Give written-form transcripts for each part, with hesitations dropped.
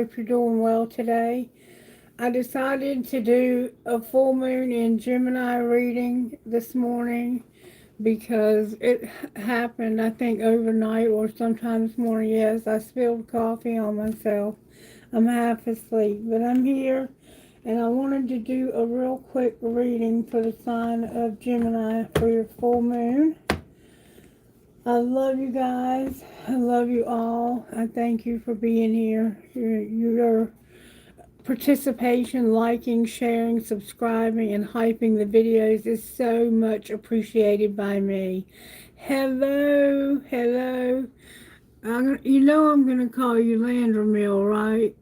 hope you're doing well today. I decided to do a full moon in Gemini reading this morning because it happened, I think, overnight or sometime this morning. Yes, I spilled coffee on myself. I'm half asleep, but I'm here and I wanted to do a real quick reading for the sign of Gemini for your full moon. I love you guys. I love you all. I thank you for being here. Your participation, liking, sharing, subscribing, and hyping the videos is so much appreciated by me. Hello, hello. You know I'm going to call you Landermill, right?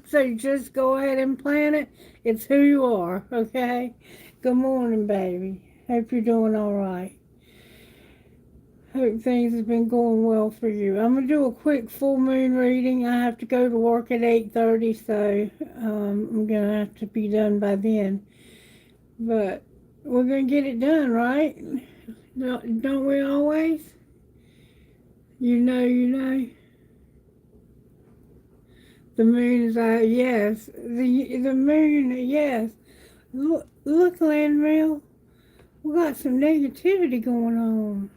So just go ahead and plan it. It's who you are, okay? Good morning, baby. Hope you're doing all right. Hope things have been going well for you. I'm going to do a quick full moon reading. I have to go to work at 8:30, so I'm going to have to be done by then. But we're going to get it done, right? Don't we always? You know. The moon is out. Yes. The moon, yes. Look, Landmill. We got some negativity going on.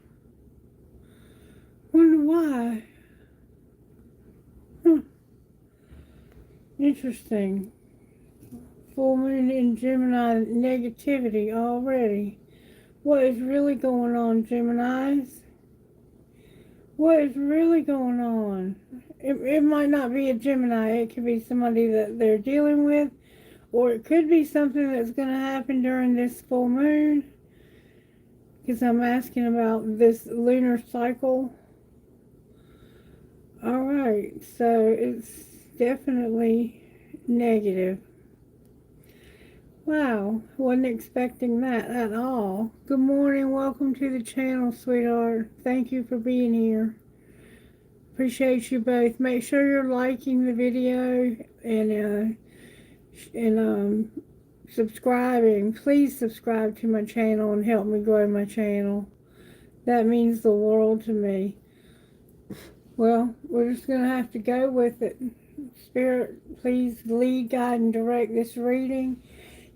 Wonder why. Interesting. Full moon in Gemini negativity already. What is really going on, Geminis? What is really going on? It might not be a Gemini. It could be somebody that they're dealing with, or it could be something that's going to happen during this full moon, because I'm asking about this lunar cycle. Alright, so it's definitely negative. Wow, wasn't expecting that at all. Good morning, welcome to the channel, sweetheart. Thank you for being here. Appreciate you both. Make sure you're liking the video and subscribing. Please subscribe to my channel and help me grow my channel. That means the world to me. Well, we're just going to have to go with it. Spirit, please lead, guide, and direct this reading.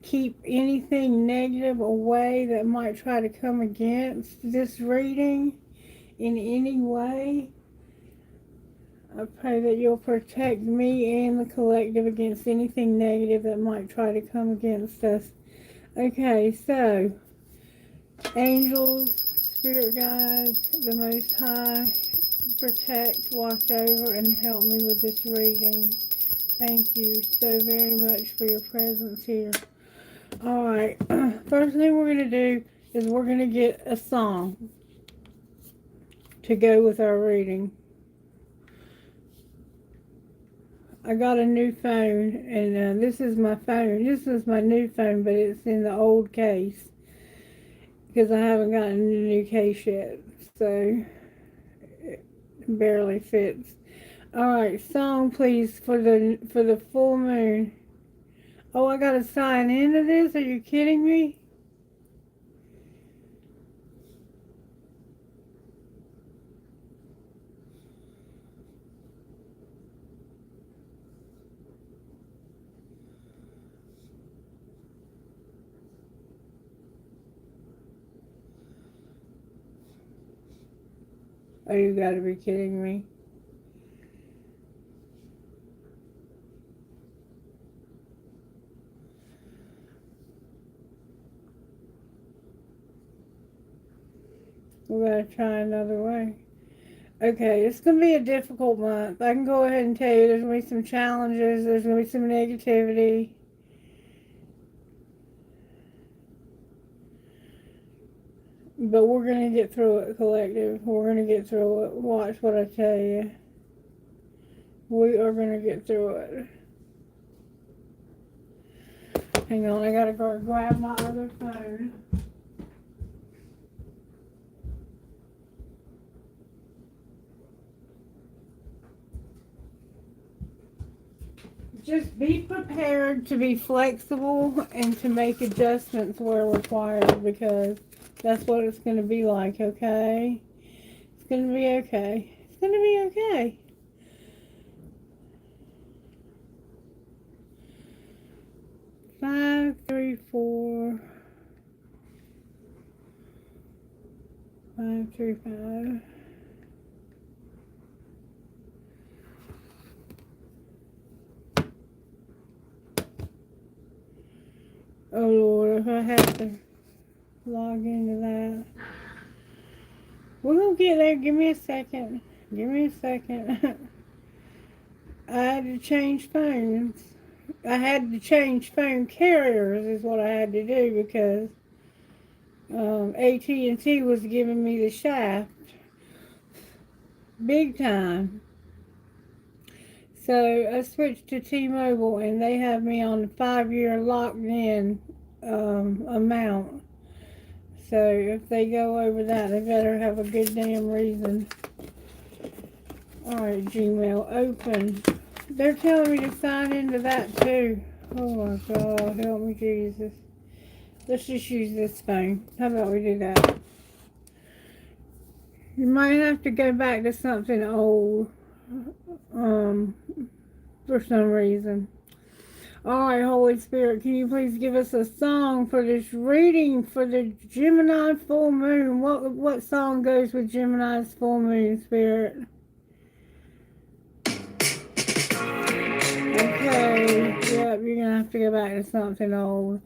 Keep anything negative away that might try to come against this reading in any way. I pray that you'll protect me and the collective against anything negative that might try to come against us. Okay, so, angels, spirit guides, the Most High, protect, watch over, and help me with this reading. Thank you so very much for your presence here. Alright, first thing we're going to do is we're going to get a song to go with our reading. I got a new phone, and this is my phone. This is my new phone, but it's in the old case because I haven't gotten a new case yet, so it barely fits. Alright, song please for the full moon. Oh, I gotta sign into this? Are you kidding me? Oh, you gotta be kidding me. We gotta try another way. Okay, it's gonna be a difficult month. I can go ahead and tell you there's gonna be some challenges, there's gonna be some negativity. But we're gonna get through it, collective. We're gonna get through it. Watch what I tell you. We are gonna get through it. Hang on, I gotta go grab my other phone. Just be prepared to be flexible and to make adjustments where required, because that's what it's going to be like, okay? It's going to be okay. It's going to be okay. 535. Oh Lord, if I have to log into that. We're gonna get there. Give me a second. Give me a second. I had to change phones. I had to change phone carriers is what I had to do because AT&T was giving me the shaft big time. So I switched to T-Mobile and they have me on a 5-year locked in amount. So if they go over that, they better have a good damn reason. Alright, Gmail, open. They're telling me to sign into that too. Oh my God, help me Jesus. Let's just use this phone. How about we do that? You might have to go back to something old. For some reason. Alright, Holy Spirit, can you please give us a song for this reading for the Gemini full moon? What song goes with Gemini's full moon, Spirit? Okay, yep, you're gonna have to go back to something old.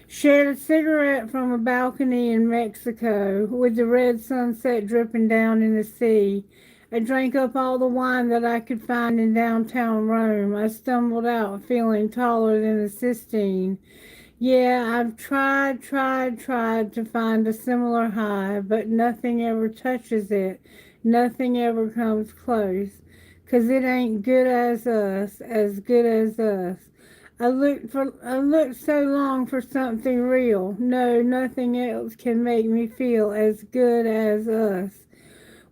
Shared a cigarette from a balcony in Mexico with the red sunset dripping down in the sea. I drank up all the wine that I could find in downtown Rome. I stumbled out feeling taller than the Sistine. Yeah, I've tried to find a similar high, but nothing ever touches it. Nothing ever comes close. 'Cause it ain't good as us, as good as us. I looked so long for something real. No, nothing else can make me feel as good as us.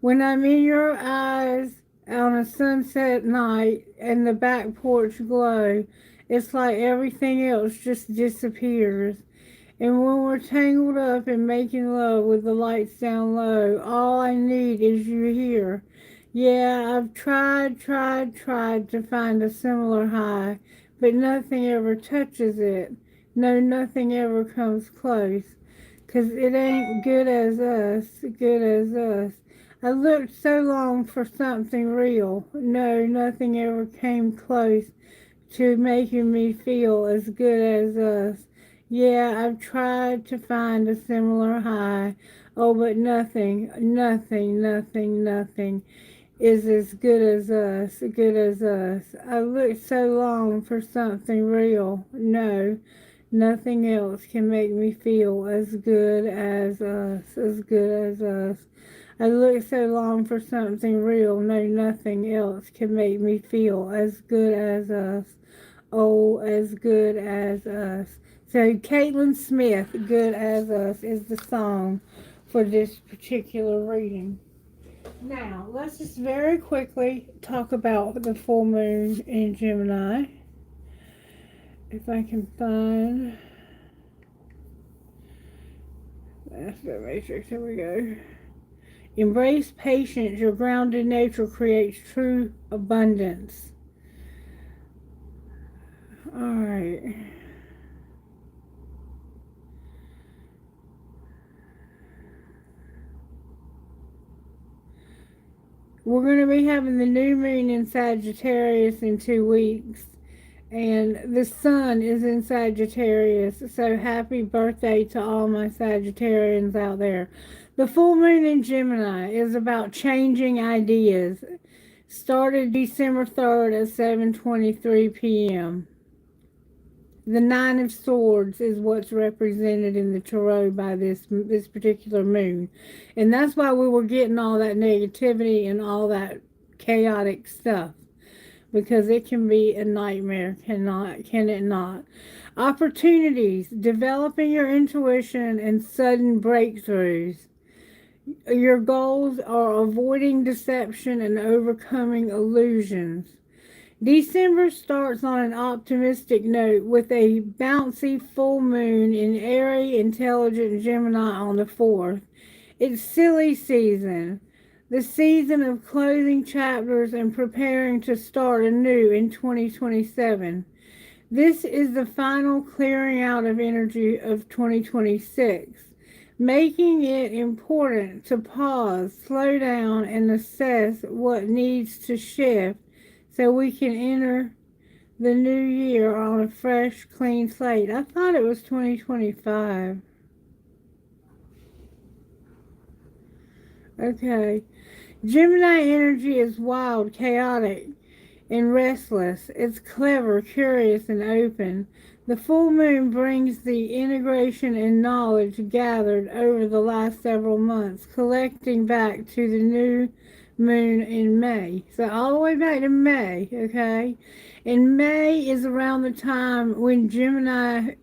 When I'm in your eyes on a sunset night and the back porch glow, it's like everything else just disappears. And when we're tangled up in making love with the lights down low, all I need is you here. Yeah, I've tried to find a similar high, but nothing ever touches it. No, nothing ever comes close. 'Cause it ain't good as us, good as us. I looked so long for something real. No, nothing ever came close to making me feel as good as us. Yeah, I've tried to find a similar high. Oh, but nothing is as good as us, good as us. I looked so long for something real. No, nothing else can make me feel as good as us, as good as us. I looked so long for something real. No, nothing else can make me feel as good as us. Oh, as good as us. So Caitlin Smith, Good As Us, is the song for this particular reading. Now, let's just very quickly talk about the full moon in Gemini. If I can find that's the matrix, here we go. Embrace patience. Your grounded nature creates true abundance. All right. We're going to be having the new moon in Sagittarius in 2 weeks. And the sun is in Sagittarius. So happy birthday to all my Sagittarians out there. The full moon in Gemini is about changing ideas. Started December 3rd at 7:23 p.m. The Nine of Swords is what's represented in the tarot by this particular moon. And that's why we were getting all that negativity and all that chaotic stuff. Because it can be a nightmare, can it not? Opportunities, developing your intuition and sudden breakthroughs. Your goals are avoiding deception and overcoming illusions. December starts on an optimistic note with a bouncy full moon in airy, intelligent Gemini on the 4th. It's silly season. The season of closing chapters and preparing to start anew in 2027. This is the final clearing out of energy of 2026, making it important to pause, slow down, and assess what needs to shift so we can enter the new year on a fresh, clean slate. I thought it was 2025. Okay. Gemini energy is wild, chaotic, and restless. It's clever, curious, and open. The full moon brings the integration and knowledge gathered over the last several months, collecting back to the new moon in May. So all the way back to May, okay? And May is around the time when Gemini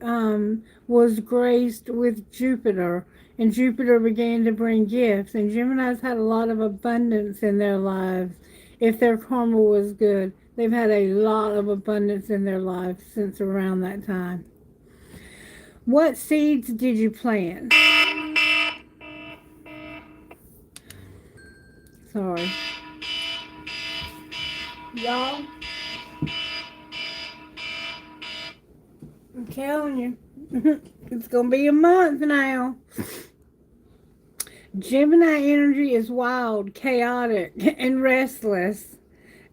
was graced with Jupiter, and Jupiter began to bring gifts, and Gemini's had a lot of abundance in their lives. If their karma was good, they've had a lot of abundance in their lives since around that time. What seeds did you plant? Sorry. Y'all, I'm telling you, it's going to be a month now. Gemini energy is wild, chaotic, and restless.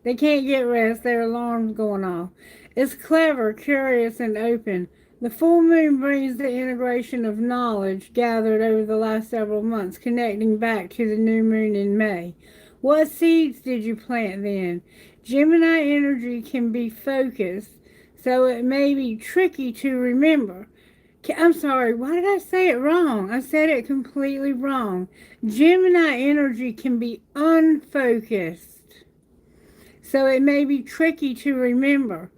They can't get rest. Their alarm's going off. It's clever, curious, and open. The full moon brings the integration of knowledge gathered over the last several months, connecting back to the new moon in May. What seeds did you plant then? Gemini energy can be focused, so it may be tricky to remember. I'm sorry, why did I say it wrong? I said it completely wrong. Gemini energy can be unfocused, so it may be tricky to remember.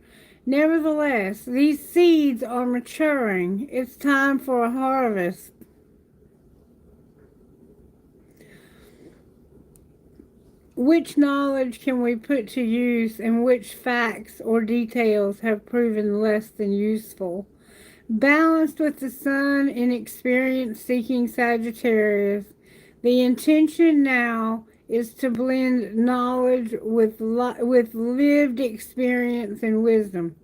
Nevertheless, these seeds are maturing. It's time for a harvest. Which knowledge can we put to use, and which facts or details have proven less than useful? Balanced with the sun in experience-seeking Sagittarius, the intention now is to blend knowledge with lived experience and wisdom.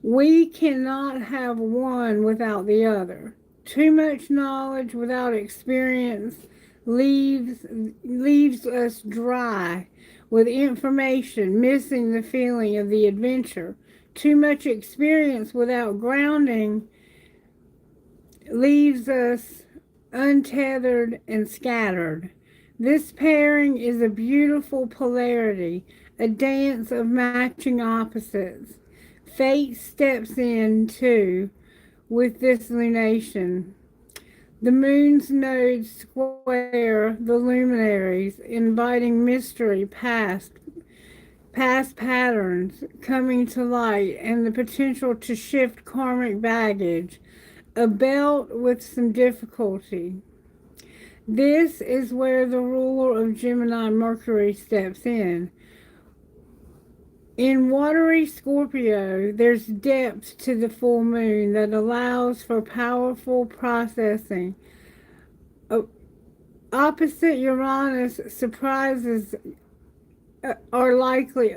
We cannot have one without the other. Too much knowledge without experience leaves us dry with information, missing the feeling of the adventure. Too much experience without grounding leaves us untethered and scattered. This pairing is a beautiful polarity, a dance of matching opposites. Fate steps in too with this lunation. The moon's nodes square the luminaries, inviting mystery past patterns coming to light, and the potential to shift karmic baggage, a belt with some difficulty. This is where the ruler of Gemini, Mercury, steps in. In watery Scorpio, there's depth to the full moon that allows for powerful processing. Opposite Uranus, surprises are likely.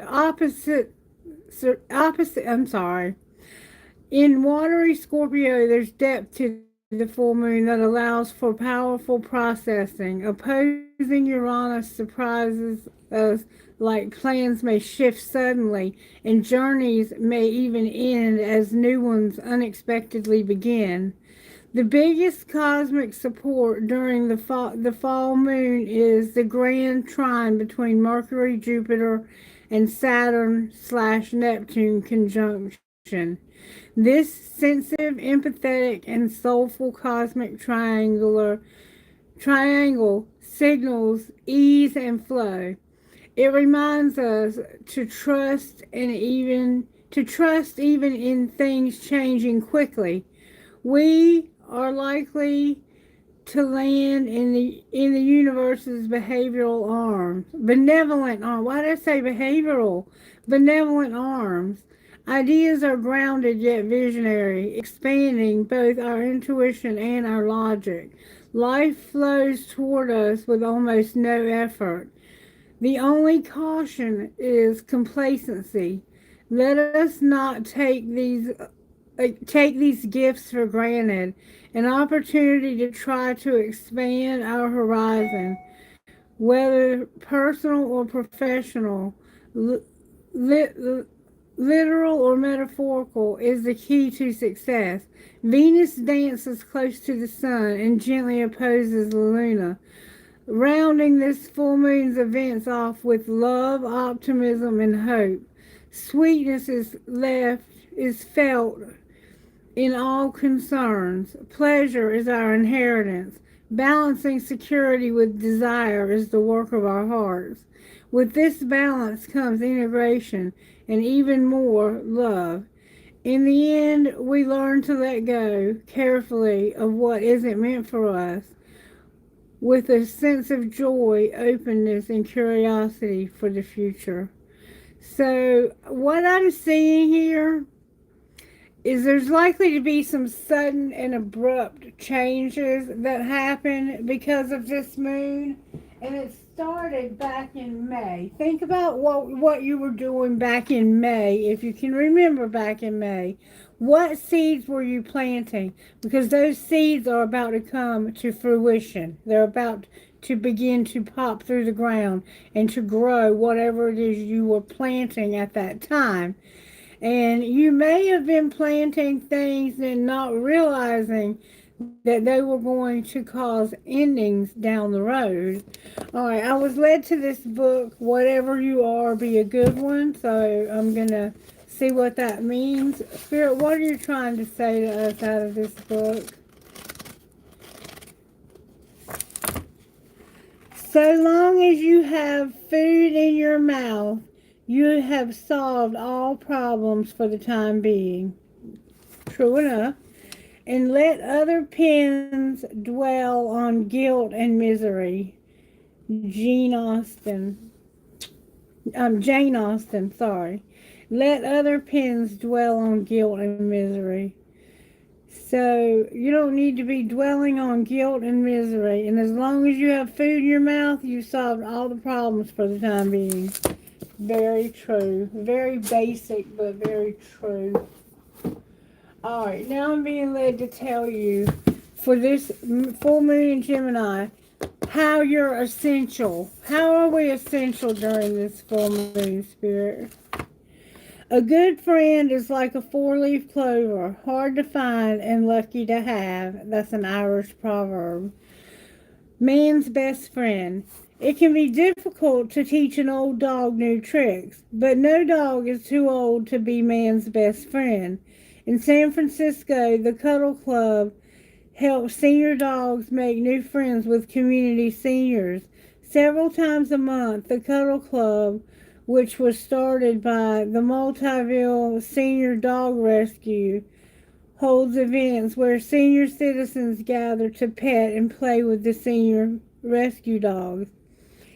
In watery Scorpio, there's depth to the full moon that allows for powerful processing. Opposing Uranus surprises us, like plans may shift suddenly, and journeys may even end as new ones unexpectedly begin. The biggest cosmic support during the fall moon is the grand trine between Mercury, Jupiter, and Saturn/Neptune conjunction. This sensitive, empathetic, and soulful cosmic triangle signals ease and flow. It reminds us to trust even in things changing quickly. We are likely to land in the universe's benevolent arms. Why did I say behavioral? Benevolent arms. Ideas are grounded yet visionary, expanding both our intuition and our logic. Life flows toward us with almost no effort. The only caution is complacency. Let us not take these gifts for granted. An opportunity to try to expand our horizon, whether personal or professional, li- li- literal or metaphorical, is the key to success. Venus dances close to the sun and gently opposes the Luna, rounding this full moon's events off with love, optimism, and hope. Sweetness is felt in all concerns. Pleasure is our inheritance. Balancing security with desire is the work of our hearts. With this balance comes integration and even more love. In the end, we learn to let go carefully of what isn't meant for us with a sense of joy, openness, and curiosity for the future. So, what I'm seeing here is there's likely to be some sudden and abrupt changes that happen because of this moon. And it started back in May. Think about what you were doing back in May, if you can remember back in May. What seeds were you planting? Because those seeds are about to come to fruition. They're about to begin to pop through the ground and to grow whatever it is you were planting at that time. And you may have been planting things and not realizing that they were going to cause endings down the road. All right, I was led to this book, Whatever You Are, Be a Good One. So I'm going to see what that means. Spirit, what are you trying to say to us out of this book? So long as you have food in your mouth, you have solved all problems for the time being. True enough. And let other pens dwell on guilt and misery. Jane Austen, sorry. Let other pens dwell on guilt and misery. So you don't need to be dwelling on guilt and misery. And as long as you have food in your mouth, you've solved all the problems for the time being. Very true. Very basic, but very true. All right, now I'm being led to tell you for this full moon in Gemini how you're essential. How are we essential during this full moon, Spirit? A good friend is like a four-leaf clover, hard to find and lucky to have. That's an Irish proverb. Man's best friend. It can be difficult to teach an old dog new tricks, but no dog is too old to be man's best friend. In San Francisco, the Cuddle Club helps senior dogs make new friends with community seniors. Several times a month, the Cuddle Club, which was started by the Multiville Senior Dog Rescue, holds events where senior citizens gather to pet and play with the senior rescue dogs.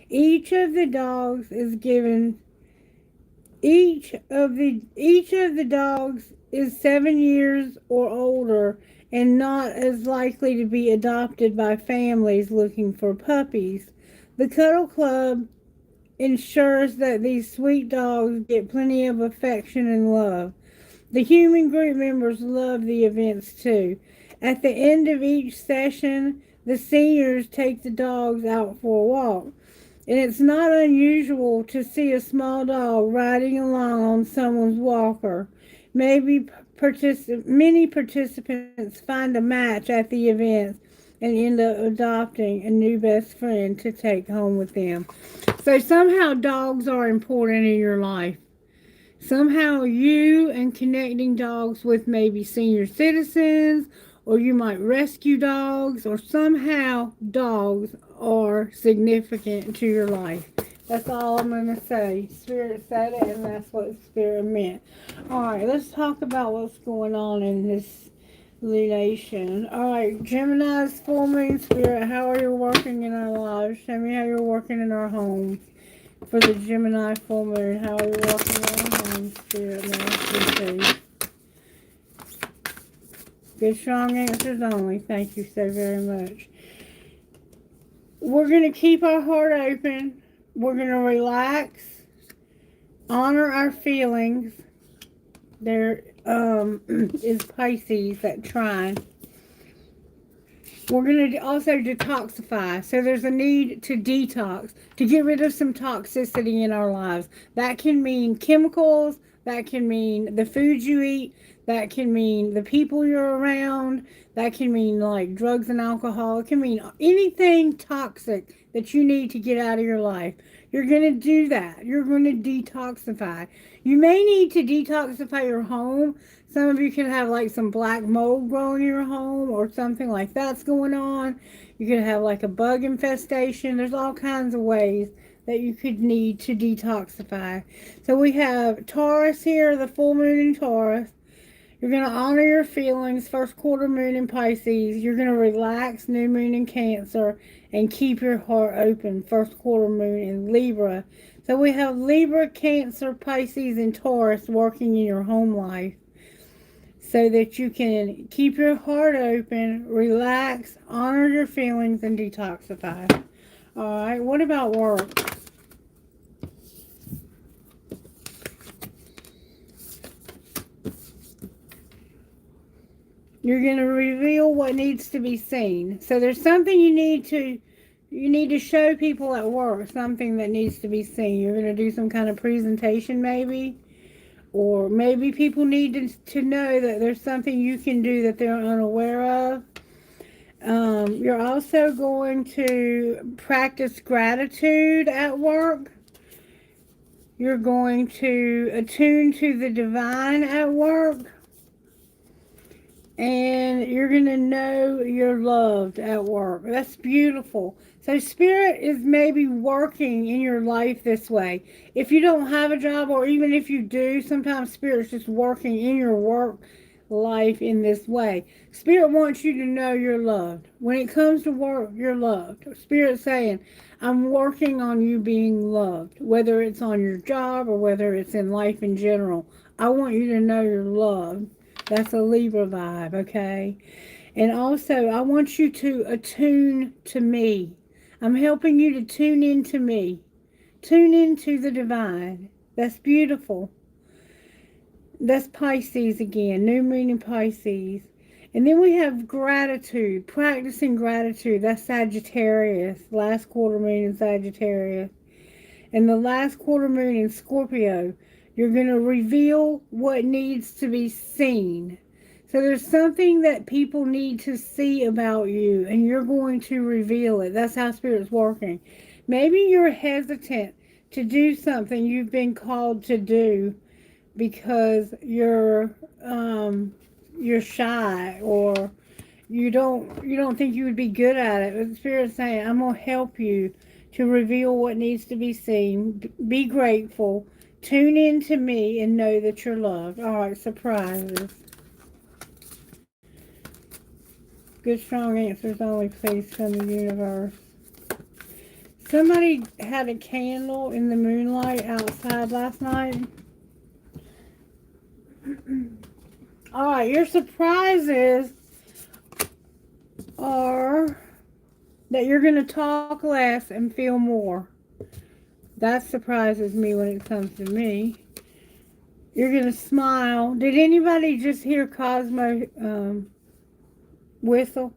Each of the dogs is given each of the dogs is 7 years or older and not as likely to be adopted by families looking for puppies. The Cuddle Club ensures that these sweet dogs get plenty of affection and love. The human group members love the events too. At the end of each session, the seniors take the dogs out for a walk. And it's not unusual to see a small dog riding along on someone's walker. Many participants find a match at the events and end up adopting a new best friend to take home with them. So somehow dogs are important in your life. Somehow you and connecting dogs with maybe senior citizens, or you might rescue dogs, or somehow dogs are significant to your life. That's all I'm going to say. Spirit said it, and that's what Spirit meant. All right, let's talk about what's going on in this relation. All right, Gemini's full moon, Spirit, how are you working in our lives? Show me how you're working in our homes. For the Gemini full moon, how are you walking in our home, Spirit? Now, good, strong answers only. Thank you so very much. We're going to keep our heart open. We're going to relax, honor our feelings, there is Pisces that trine. We're going to also detoxify. So there's a need to detox, to get rid of some toxicity in our lives. That can mean chemicals. That can mean the food you eat. That can mean the people you're around. That can mean like drugs and alcohol. It can mean anything toxic that you need to get out of your life. You're going to do that. You're going to detoxify. You may need to detoxify your home. Some of you can have like some black mold growing in your home or something like that's going on. You could have like a bug infestation. There's all kinds of ways that you could need to detoxify. So we have Taurus here, the full moon in Taurus. You're going to honor your feelings, first quarter moon in Pisces. You're going to relax, new moon in Cancer, and keep your heart open, first quarter moon in Libra. So we have Libra, Cancer, Pisces, and Taurus working in your home life, so that you can keep your heart open, relax, honor your feelings, and detoxify. All right, what about work? You're going to reveal what needs to be seen. So there's something you need to show people at work, something that needs to be seen. You're going to do some kind of presentation maybe. Or maybe people need to know that there's something you can do that they're unaware of. You're also going to practice gratitude at work. You're going to attune to the divine at work. And you're going to know you're loved at work. That's beautiful. So Spirit is maybe working in your life this way. If you don't have a job, or even if you do, sometimes Spirit's just working in your work life in this way. Spirit wants you to know you're loved. When it comes to work, you're loved. Spirit's saying, I'm working on you being loved. Whether it's on your job or whether it's in life in general. I want you to know you're loved. That's a Libra vibe, okay? And also, I want you to attune to me. I'm helping you to tune into me. Tune into the divine. That's beautiful. That's Pisces again, new moon in Pisces. And then we have gratitude, practicing gratitude. That's Sagittarius, last quarter moon in Sagittarius. And the last quarter moon in Scorpio, you're going to reveal what needs to be seen. So there's something that people need to see about you, and you're going to reveal it. That's how Spirit's working. Maybe you're hesitant to do something you've been called to do because you're shy, or you don't think you would be good at it. But the Spirit's saying, I'm going to help you to reveal what needs to be seen. Be grateful. Tune in to me and know that you're loved. All right, surprises. Good, strong answers only, please, from the universe. Somebody had a candle in the moonlight outside last night. All right, your surprises are that you're going to talk less and feel more. That surprises me when it comes to me. You're going to smile. Did anybody just hear Cosmo whistle?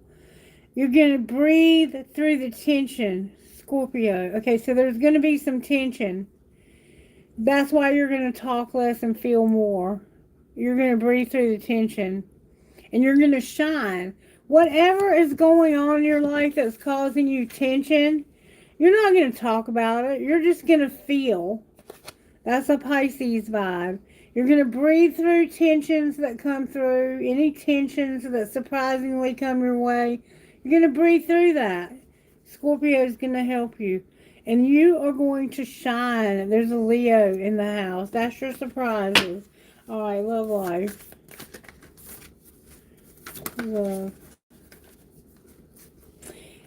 You're going to breathe through the tension, Scorpio. Okay, so there's going to be some tension. That's why you're going to talk less and feel more. You're going to breathe through the tension. And you're going to shine. Whatever is going on in your life that's causing you tension, you're not going to talk about it. You're just going to feel. That's a Pisces vibe. You're going to breathe through tensions that come through. Any tensions that surprisingly come your way. You're going to breathe through that. Scorpio is going to help you. And you are going to shine. There's a Leo in the house. That's your surprises. All right, love life. Love.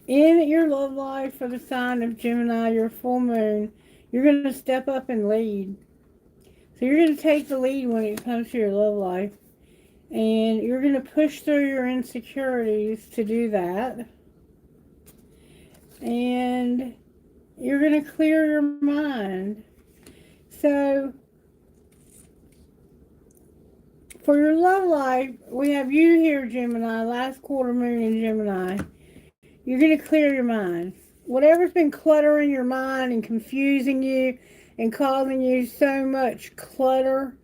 In your love life for the sign of Gemini, your full moon, you're going to step up and lead. So you're going to take the lead when it comes to your love life. And you're going to push through your insecurities to do that. And you're going to clear your mind. So For your love life, we have you here, Gemini, last quarter moon in Gemini. You're going to clear your mind. Whatever's been cluttering your mind and confusing you and causing you so much clutter,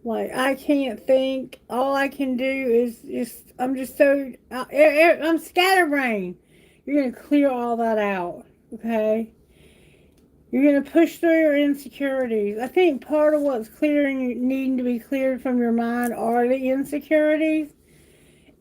like I can't think, all I can do is just, I'm just so, I'm scatterbrained. You're going to clear all that out, okay? You're going to push through your insecurities. I think part of what's clearing, needing to be cleared from your mind are the insecurities.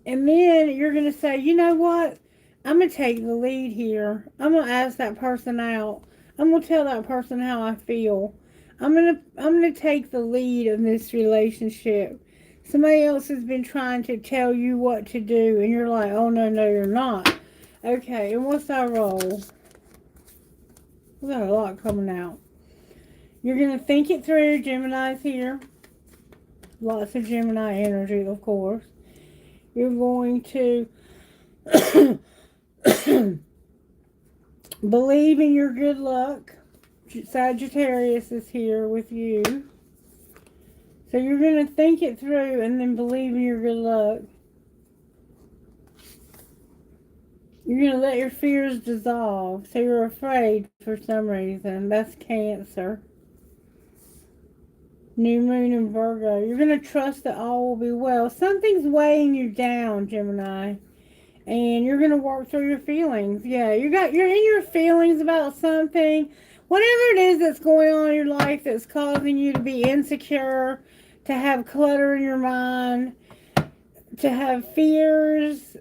And then you're going to say, you know what? I'm going to take the lead here. I'm going to ask that person out. I'm going to tell that person how I feel. I'm going to take the lead in this relationship. Somebody else has been trying to tell you what to do, and you're like, oh, no, you're not. Okay, and what's our role? We got a lot coming out. You're going to think it through. Gemini's here. Lots of Gemini energy, of course. You're going to believe in your good luck. Sagittarius is here with you. So you're going to think it through and then believe in your good luck. You're going to let your fears dissolve. So you're afraid for some reason. That's Cancer. New moon in Virgo. You're going to trust that all will be well. Something's weighing you down, Gemini. And you're going to work through your feelings. Yeah, you're in your feelings about something. Whatever it is that's going on in your life that's causing you to be insecure, to have clutter in your mind, to have fears.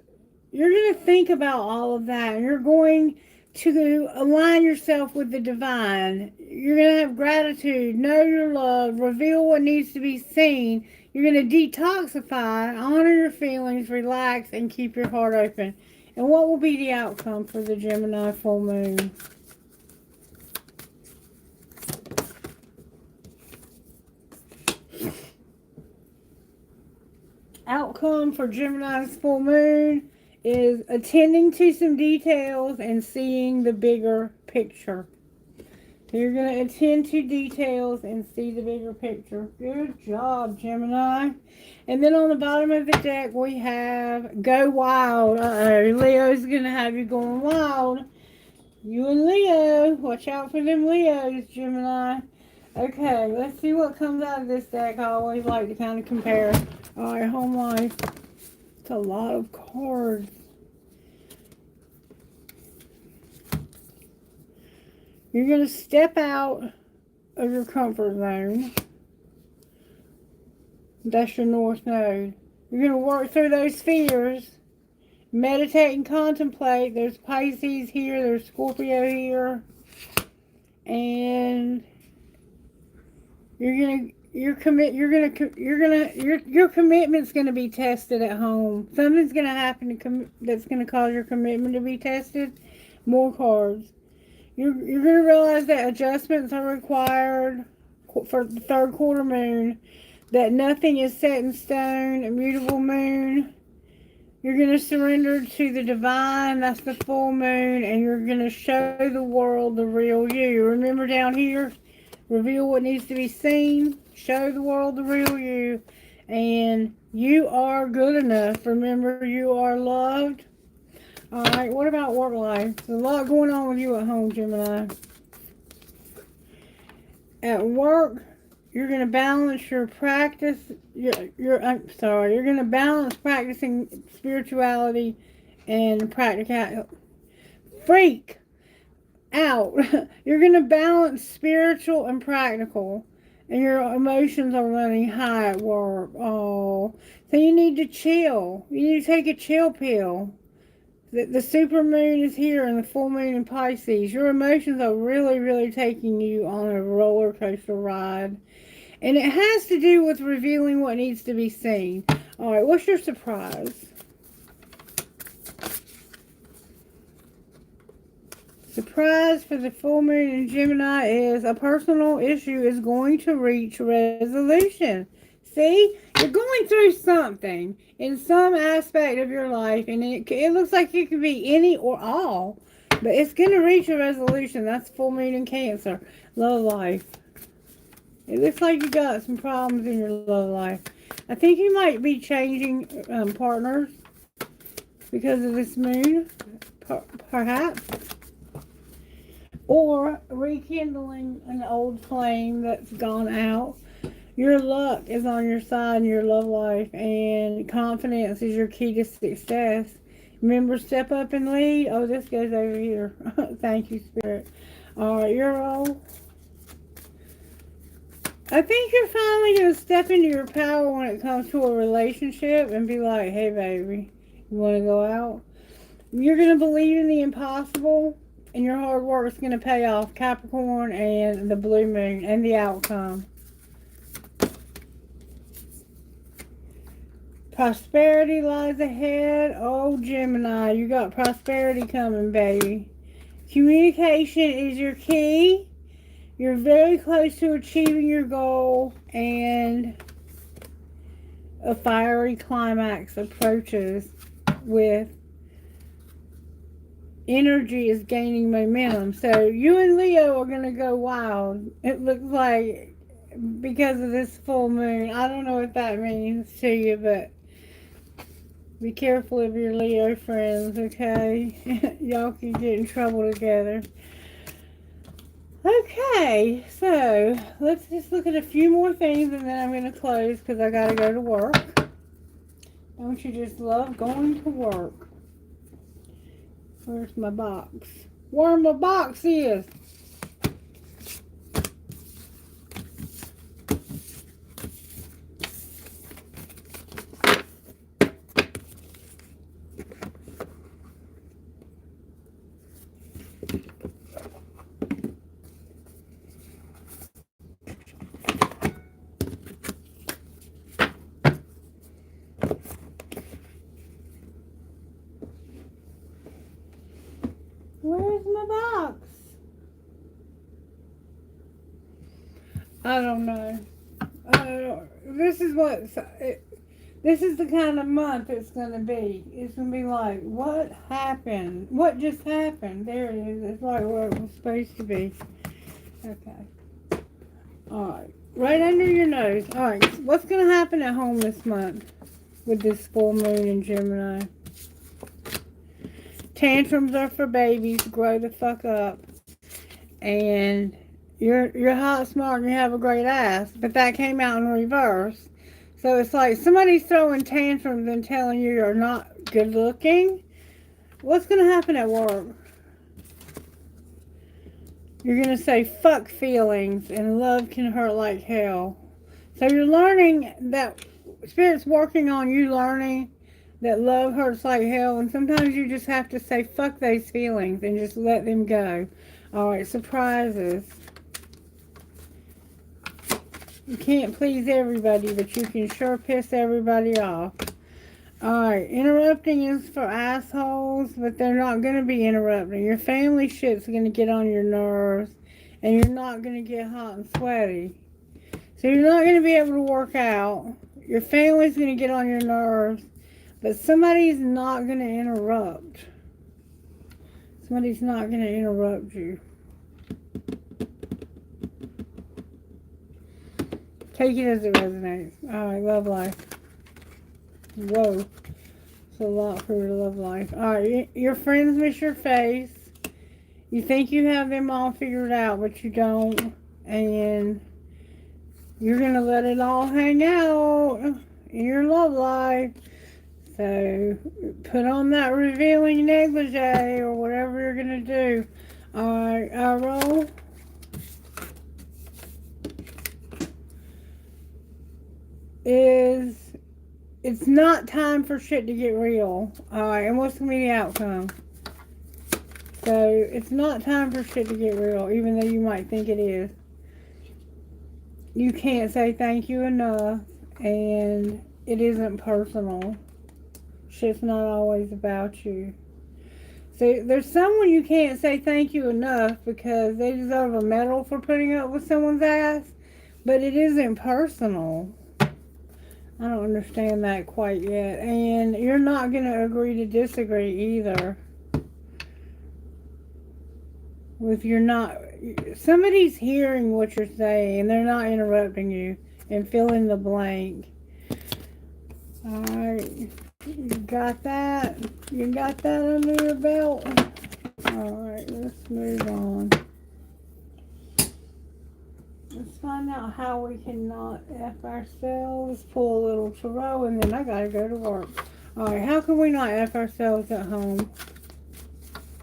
You're going to think about all of that. And you're going to align yourself with the divine. You're going to have gratitude, know your love, reveal what needs to be seen. You're going to detoxify, honor your feelings, relax, and keep your heart open. And what will be the outcome for the Gemini full moon? Outcome for Gemini's full moon is attending to some details and seeing the bigger picture. So you're going to attend to details and see the bigger picture. Good job, Gemini. And then on the bottom of the deck, we have Go Wild. Uh-oh, Leo's going to have you going wild. You and Leo. Watch out for them Leos, Gemini. Okay, let's see what comes out of this deck. I always like to kind of compare. All right, home life. It's a lot of cards. You're going to step out of your comfort zone. That's your North Node. You're going to work through those fears. Meditate and contemplate. There's Pisces here. There's Scorpio here. And your commitment's going to be tested at home. Something's going to happen that's going to cause your commitment to be tested. More cards. You're going to realize that adjustments are required for the third quarter moon. That nothing is set in stone. Immutable moon. You're going to surrender to the divine. That's the full moon. And you're going to show the world the real you. Remember down here, reveal what needs to be seen. Show the world the real you. And you are good enough. Remember, you are loved. Alright, what about work life? There's a lot going on with you at home, Gemini. At work, you're going to balance your practice. You're going to balance practicing spirituality and practical. Freak out. You're going to balance spiritual and practical. And your emotions are running high at work. Oh, so you need to chill. You need to take a chill pill. The super moon is here and the full moon in Pisces. Your emotions are really, really taking you on a roller coaster ride. And it has to do with revealing what needs to be seen. All right, what's your surprise? Surprise for the full moon in Gemini is a personal issue is going to reach resolution. See, you're going through something in some aspect of your life, and it looks like it could be any or all, but it's going to reach a resolution. That's full moon in Cancer. Love life. It looks like you got some problems in your love life. I think you might be changing partners because of this moon, perhaps. Or rekindling an old flame that's gone out. Your luck is on your side in your love life, and confidence is your key to success. Remember, step up and lead. Oh, this goes over here. Thank you, Spirit. All right, you're all. I think you're finally going to step into your power when it comes to a relationship and be like, hey, baby, you want to go out? You're going to believe in the impossible, and your hard work is going to pay off. Capricorn and the blue moon and the outcome. Prosperity lies ahead. Oh, Gemini, you got prosperity coming, baby. Communication is your key. You're very close to achieving your goal, and a fiery climax approaches with energy is gaining momentum. So you and Leo are going to go wild. It looks like because of this full moon. I don't know what that means to you, but be careful of your Leo friends, okay? Y'all can get in trouble together. Okay, so let's just look at a few more things and then I'm going to close because I got to go to work. Don't you just love going to work? Where's my box? Where my box is? Where's my box? I don't know. This is this is the kind of month it's going to be. It's going to be like, what happened? What just happened? There it is. It's like what it was supposed to be. Okay. Alright. Right under your nose. Alright. What's going to happen at home this month with this full moon in Gemini? Tantrums are for babies. Grow the fuck up. And you're hot, smart, and you have a great ass. But that came out in reverse. So it's like somebody's throwing tantrums and telling you you're not good looking. What's going to happen at work? You're going to say, fuck feelings, and love can hurt like hell. So you're learning that Spirit's working on you learning that love hurts like hell, and sometimes you just have to say, fuck those feelings, and just let them go. Alright, surprises. You can't please everybody, but you can sure piss everybody off. Alright, interrupting is for assholes, but they're not going to be interrupting. Your family shit's going to get on your nerves, and you're not going to get hot and sweaty. So you're not going to be able to work out. Your family's going to get on your nerves, but somebody's not going to interrupt. Somebody's not going to interrupt you. Take it as it resonates. Alright, love life. Whoa. It's a lot for your love life. Alright, your friends miss your face. You think you have them all figured out, but you don't. And you're going to let it all hang out in your love life. So, put on that revealing negligee or whatever you're going to do. Alright, I roll. It's not time for shit to get real. Alright, and what's going to be the outcome? So, it's not time for shit to get real, even though you might think it is. You can't say thank you enough, and it isn't personal. Shit's not always about you. So, there's someone you can't say thank you enough because they deserve a medal for putting up with someone's ass, but it isn't personal. I don't understand that quite yet. And you're not going to agree to disagree either. If you're not, somebody's hearing what you're saying and they're not interrupting you, and fill in the blank. Alright, you got that? You got that under your belt? Alright, let's move on. Let's find out how we can not F ourselves. Pull a little tarot, and then I gotta go to work. Alright, how can we not F ourselves at home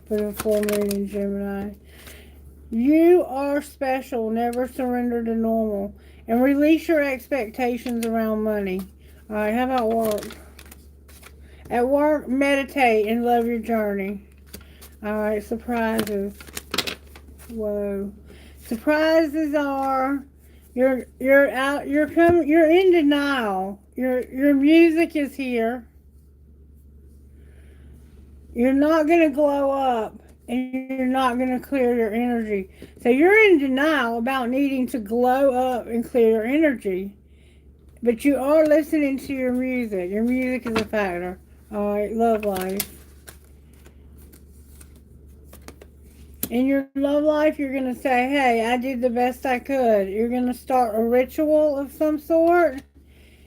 for the full moon in Gemini? You are special. Never surrender to normal. And release your expectations around money. Alright, how about work? At work, meditate and love your journey. Alright, surprises. Whoa. Surprises are you're in denial. Your music is here. You're not gonna glow up, and you're not gonna clear your energy. So you're in denial about needing to glow up and clear your energy. But you are listening to your music. Your music is a factor. Alright, love life. In your love life, you're going to say, hey, I did the best I could. You're going to start a ritual of some sort.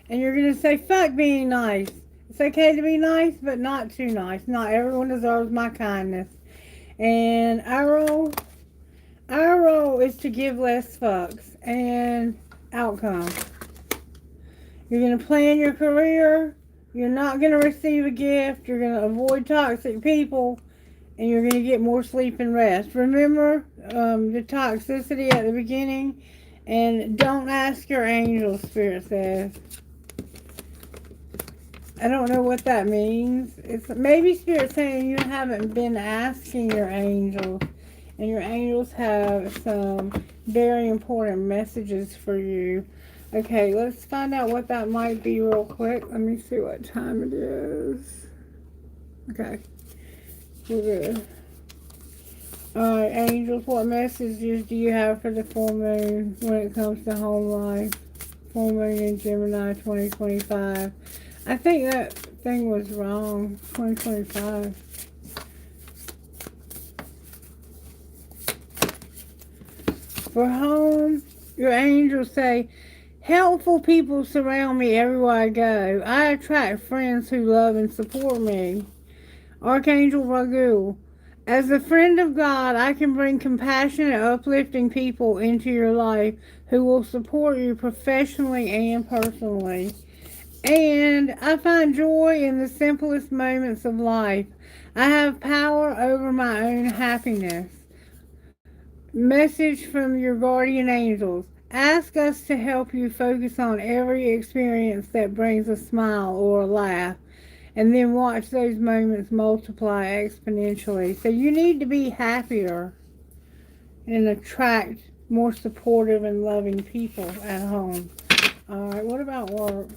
And you're going to say, fuck being nice. It's okay to be nice, but not too nice. Not everyone deserves my kindness. And our role is to give less fucks. And outcome. You're going to plan your career. You're not going to receive a gift. You're going to avoid toxic people. And you're going to get more sleep and rest. Remember the toxicity at the beginning. And don't ask your angels, Spirit says. I don't know what that means. It's maybe Spirit saying you haven't been asking your angels. And your angels have some very important messages for you. Okay, let's find out what that might be real quick. Let me see what time it is. Okay. We're good. Alright, angels, what messages do you have for the full moon when it comes to home life? Full moon in Gemini 2025. I think that thing was wrong. 2025. For home, your angels say, helpful people surround me everywhere I go. I attract friends who love and support me. Archangel Raguel, as a friend of God, I can bring compassionate, uplifting people into your life who will support you professionally and personally. And I find joy in the simplest moments of life. I have power over my own happiness. Message from your guardian angels. Ask us to help you focus on every experience that brings a smile or a laugh. And then watch those moments multiply exponentially. So you need to be happier and attract more supportive and loving people at home. Alright, what about work?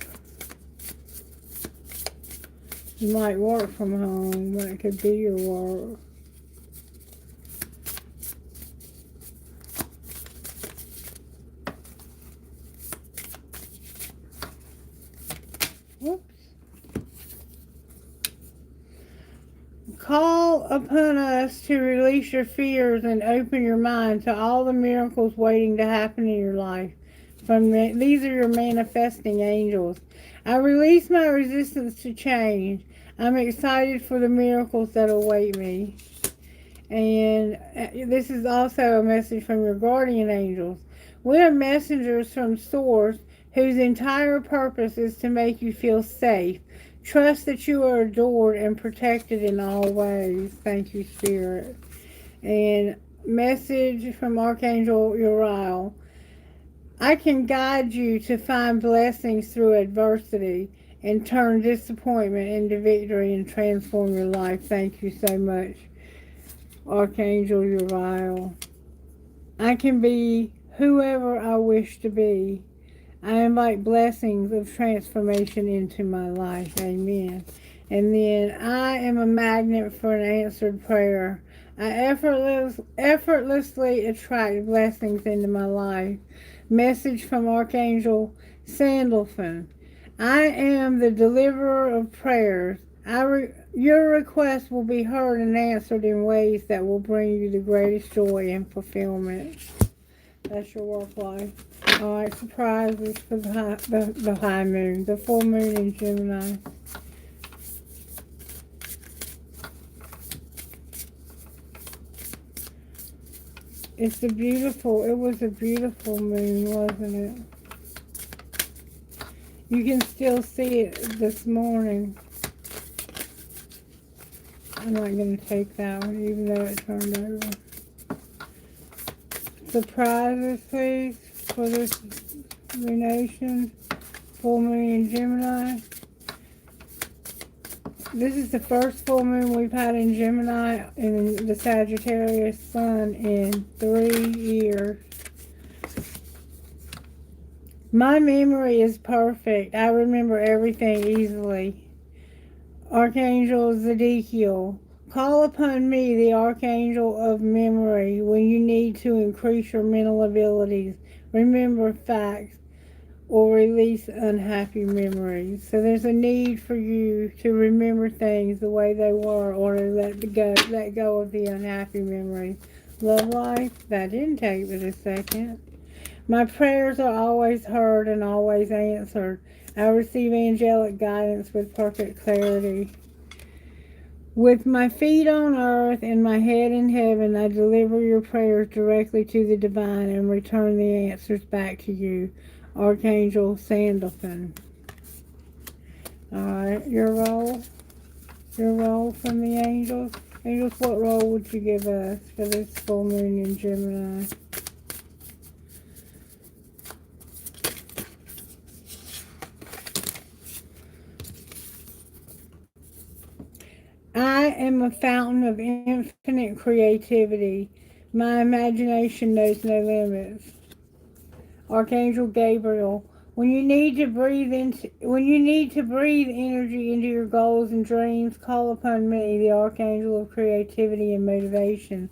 You might work from home when it could be your work. Whoops. Call upon us to release your fears and open your mind to all the miracles waiting to happen in your life. These are your manifesting angels. I release my resistance to change. I'm excited for the miracles that await me. And this is also a message from your guardian angels. We are messengers from Source whose entire purpose is to make you feel safe. Trust that you are adored and protected in all ways. Thank you, Spirit. And message from Archangel Uriel. I can guide you to find blessings through adversity and turn disappointment into victory and transform your life. Thank you so much, Archangel Uriel. I can be whoever I wish to be. I invite blessings of transformation into my life. Amen. And then I am a magnet for an answered prayer. I effortlessly attract blessings into my life. Message from Archangel Sandalphon. I am the deliverer of prayers. Your request will be heard and answered in ways that will bring you the greatest joy and fulfillment. That's your work life. Alright, surprises for the high moon, the full moon in Gemini. It was a beautiful moon, wasn't it? You can still see it this morning. I'm not going to take that one, even though it turned over. Surprises, please, for this lunation, full moon in Gemini. This is the first full moon we've had in Gemini in the Sagittarius sun in 3 years. My memory is perfect. I remember everything easily. Archangel Zedekiel, call upon me, the Archangel of Memory, when you need to increase your mental abilities, remember facts, or release unhappy memories. So there's a need for you to remember things the way they were, or to let go of the unhappy memories. Love life, that didn't take but a second. My prayers are always heard and always answered. I receive angelic guidance with perfect clarity. With my feet on earth and my head in heaven, I deliver your prayers directly to the divine and return the answers back to you. Archangel Sandalphon. Alright, your role from the angels. Angels, what role would you give us for this full moon in Gemini? I am a fountain of infinite creativity. My imagination knows no limits. Archangel Gabriel, when you need to breathe energy into your goals and dreams, call upon me, the Archangel of creativity and motivation.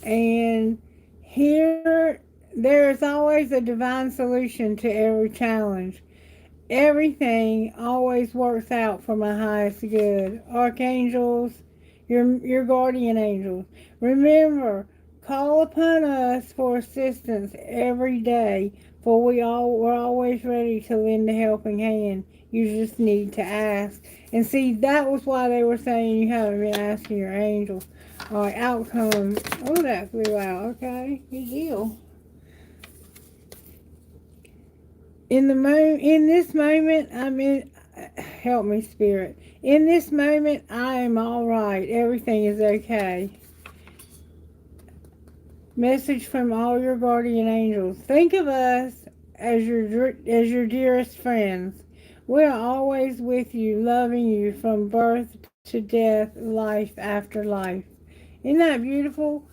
And here, there is always a divine solution to every challenge. Everything always works out for my highest good. Archangels, your guardian angels, remember, call upon us for assistance every day, for we're always ready to lend a helping hand. You just need to ask. And see, that was why they were saying you haven't been asking your angels. All right, outcome. Oh, that flew out. Okay, good deal. In this moment, help me, Spirit. In this moment, I am all right. Everything is okay. Message from all your guardian angels. Think of us as your dearest friends. We are always with you, loving you from birth to death, life after life. Isn't that beautiful?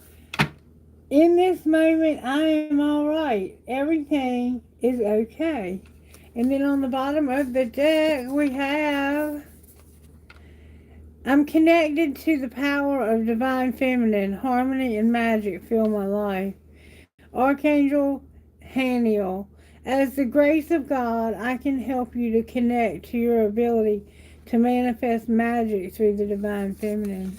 In this moment, I am all right. Everything is okay. And then on the bottom of the deck, we have, I'm connected to the power of divine feminine. Harmony and magic fill my life. Archangel Haniel, as the grace of God, I can help you to connect to your ability to manifest magic through the divine feminine.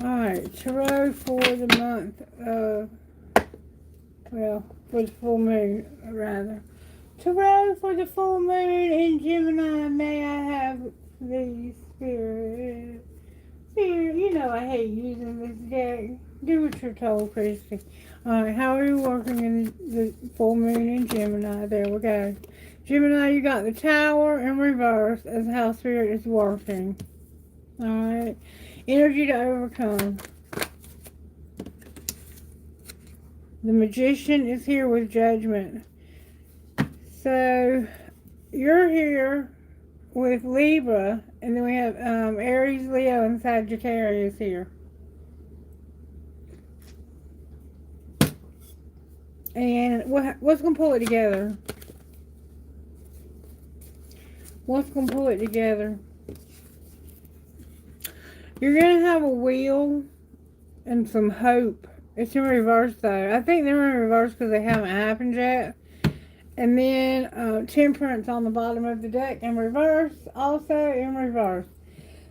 Alright, tarot for the month of, for the full moon, rather. Tarot for the full moon in Gemini, may I have the Spirit. Spirit, you know I hate using this deck. Do what you're told, Christie. Alright, how are you working in the full moon in Gemini? There we go. Gemini, you got the Tower in reverse as how Spirit is working. Alright. Energy to overcome. The Magician is here with Judgment. So, you're here with Libra, and then we have Aries, Leo, and Sagittarius here. And what's going to pull it together? What's going to pull it together? You're going to have a wheel and some hope. It's in reverse, though. I think they're in reverse because they haven't happened yet. And then Temperance on the bottom of the deck in reverse, also in reverse.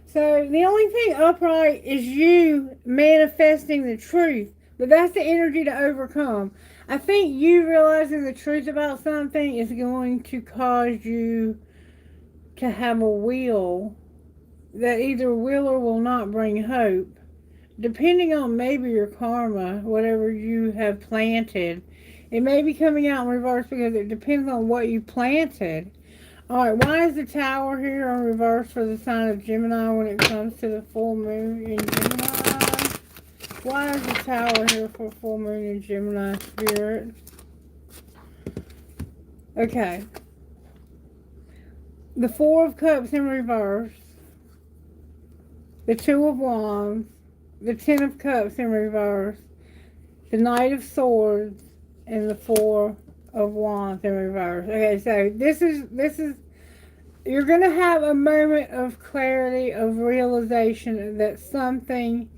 So the only thing upright is you manifesting the truth. But that's the energy to overcome. I think you realizing the truth about something is going to cause you to have a will that either will or will not bring hope, depending on maybe your karma, whatever you have planted. It may be coming out in reverse because it depends on what you planted. Alright, why is the tower here on reverse for the sign of Gemini when it comes to the full moon in Gemini? Why is the tower here for full moon in Gemini, Spirit? Okay. The Four of Cups in reverse. The Two of Wands. The Ten of Cups in reverse. The Knight of Swords. And the Four of Wands in reverse. Okay, so this is you're going to have a moment of clarity, of realization that something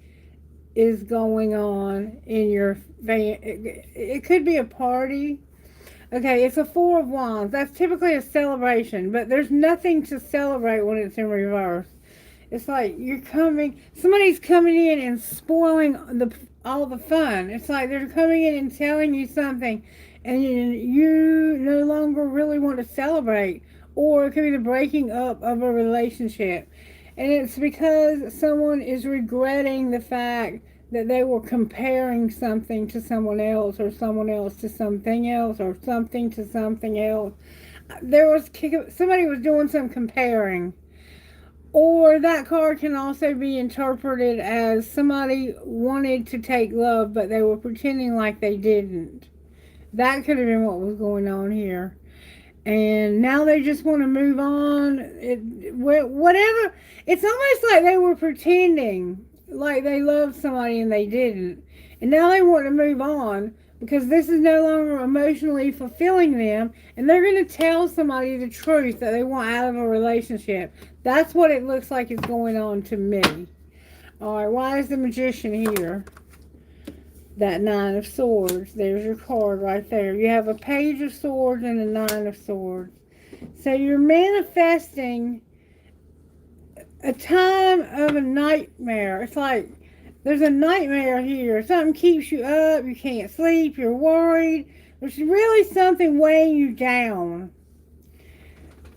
is going on in your van. It could be a party. Okay, it's a Four of Wands. That's typically a celebration, but there's nothing to celebrate when it's in reverse. It's like somebody's coming in and spoiling all the fun. It's like they're coming in and telling you something, and you no longer really want to celebrate. Or it could be the breaking up of a relationship. And it's because someone is regretting the fact that they were comparing something to someone else, or someone else to something else, or something to something else. Somebody was doing some comparing. Or that card can also be interpreted as somebody wanted to take love, but they were pretending like they didn't. That could have been what was going on here. And now they just want to move on. Whatever. It's almost like they were pretending like they loved somebody and they didn't. And now they want to move on because this is no longer emotionally fulfilling them. And they're going to tell somebody the truth that they want out of a relationship. That's what it looks like is going on to me. Alright, why is the Magician here? That Nine of Swords. There's your card right there. You have a Page of Swords and a Nine of Swords. So you're manifesting a time of a nightmare. It's like there's a nightmare here. Something keeps you up. You can't sleep. You're worried. There's really something weighing you down.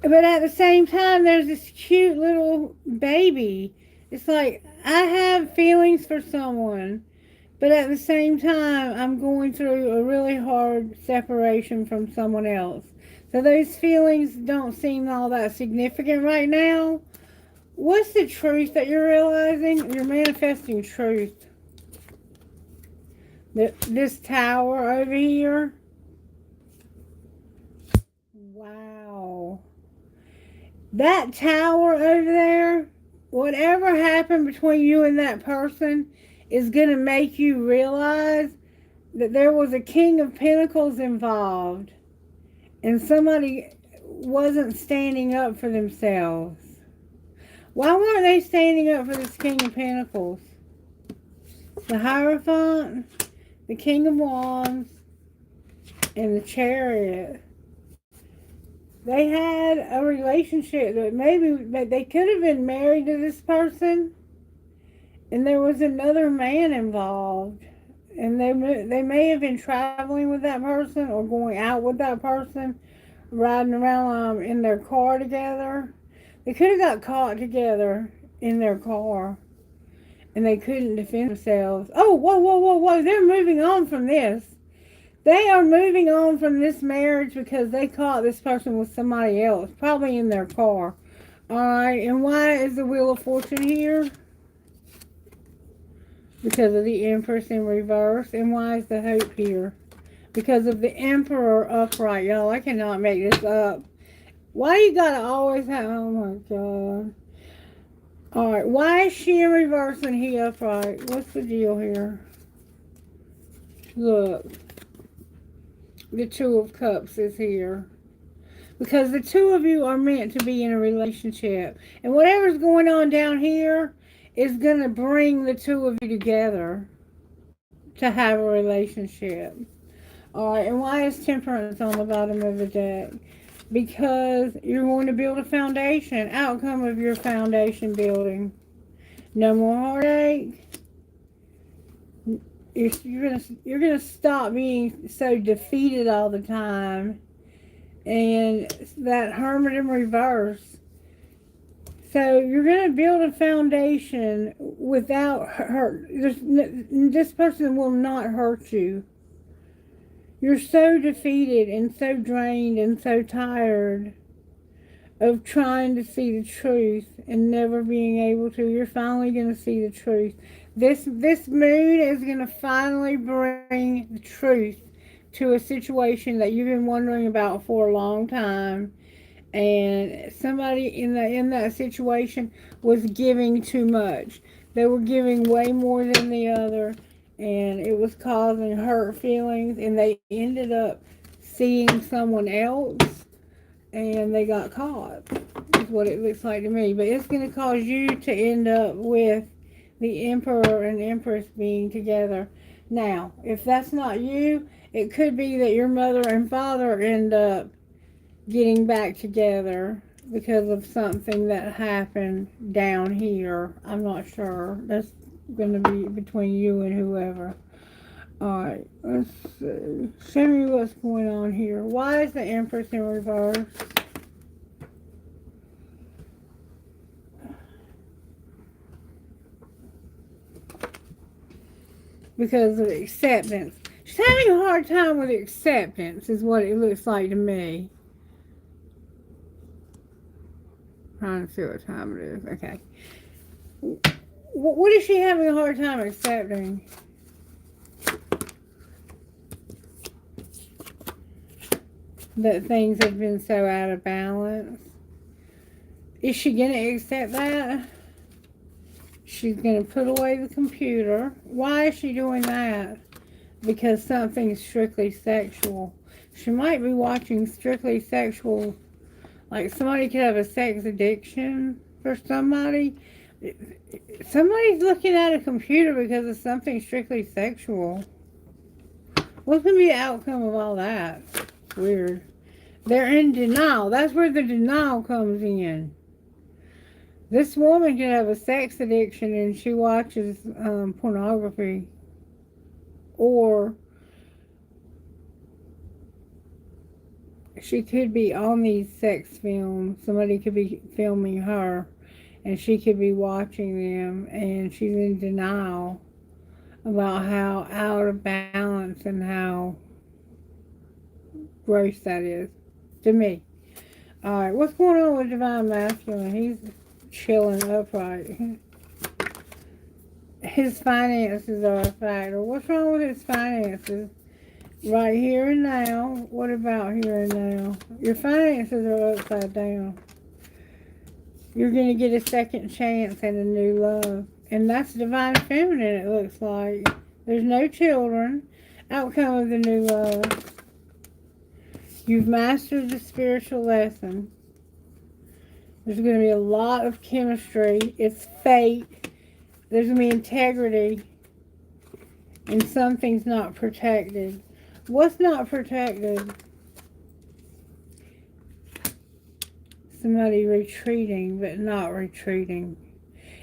But at the same time, there's this cute little baby. It's like, I have feelings for someone. But at the same time, I'm going through a really hard separation from someone else. So those feelings don't seem all that significant right now. What's the truth that you're realizing? You're manifesting truth. This tower over here. Wow. That tower over there, whatever happened between you and that person, is going to make you realize that there was a King of Pentacles involved and somebody wasn't standing up for themselves. Why weren't they standing up for this King of Pentacles? The Hierophant, the King of Wands, and the Chariot. They had a relationship that maybe they could have been married to this person. And there was another man involved. And they may have been traveling with that person or going out with that person, riding around in their car together. They could have got caught together in their car. And they couldn't defend themselves. Oh, whoa. They're moving on from this. They are moving on from this marriage because they caught this person with somebody else, probably in their car. Alright, and why is the Wheel of Fortune here? Because of the Empress in reverse. And why is the Hope here? Because of the Emperor upright. Y'all, I cannot make this up. Why you gotta always have... Oh my God. Alright, why is she in reverse and he upright? What's the deal here? Look. The Two of Cups is here. Because the two of you are meant to be in a relationship. And whatever's going on down here is going to bring the two of you together to have a relationship. Alright, and why is temperance on the bottom of the deck? Because you're going to build a foundation. Outcome of your foundation building. No more heartache. You're gonna stop being so defeated all the time. And that Hermit in reverse. So you're going to build a foundation without hurt. This person will not hurt you. You're so defeated and so drained and so tired of trying to see the truth and never being able to. You're finally going to see the truth. This moon is going to finally bring the truth to a situation that you've been wondering about for a long time. And somebody in that situation was giving too much. They were giving way more than the other, and it was causing hurt feelings, and they ended up seeing someone else, and they got caught, is what it looks like to me. But it's going to cause you to end up with the Emperor and Empress being together. Now, if that's not you, it could be that your mother and father end up getting back together because of something that happened down here. I'm not sure. That's going to be between you and whoever. Alright, let's see. Show me what's going on here. Why is the Empress in reverse? Because of acceptance. She's having a hard time with acceptance, is what it looks like to me. Trying to see what time it is. Okay. What is she having a hard time accepting? That things have been so out of balance. Is she going to accept that? She's going to put away the computer. Why is she doing that? Because something's strictly sexual. She might be watching strictly sexual. Like somebody could have a sex addiction for somebody. Somebody's looking at a computer because of something strictly sexual. What's going to be the outcome of all that? It's weird. They're in denial. That's where the denial comes in. This woman could have a sex addiction and she watches pornography. Or she could be on these sex films. Somebody could be filming her and she could be watching them, and she's in denial about how out of balance and how gross that is to me. Alright, what's going on with Divine Masculine? He's chilling upright. His finances are a factor. What's wrong with his finances? Right here and now. What about here and now? Your finances are upside down. You're going to get a second chance and a new love. And that's Divine Feminine, it looks like. There's no children. Outcome of the new love. You've mastered the spiritual lesson. There's going to be a lot of chemistry. It's fate. There's going to be integrity. And something's not protected. What's not protected? Somebody retreating, but not retreating.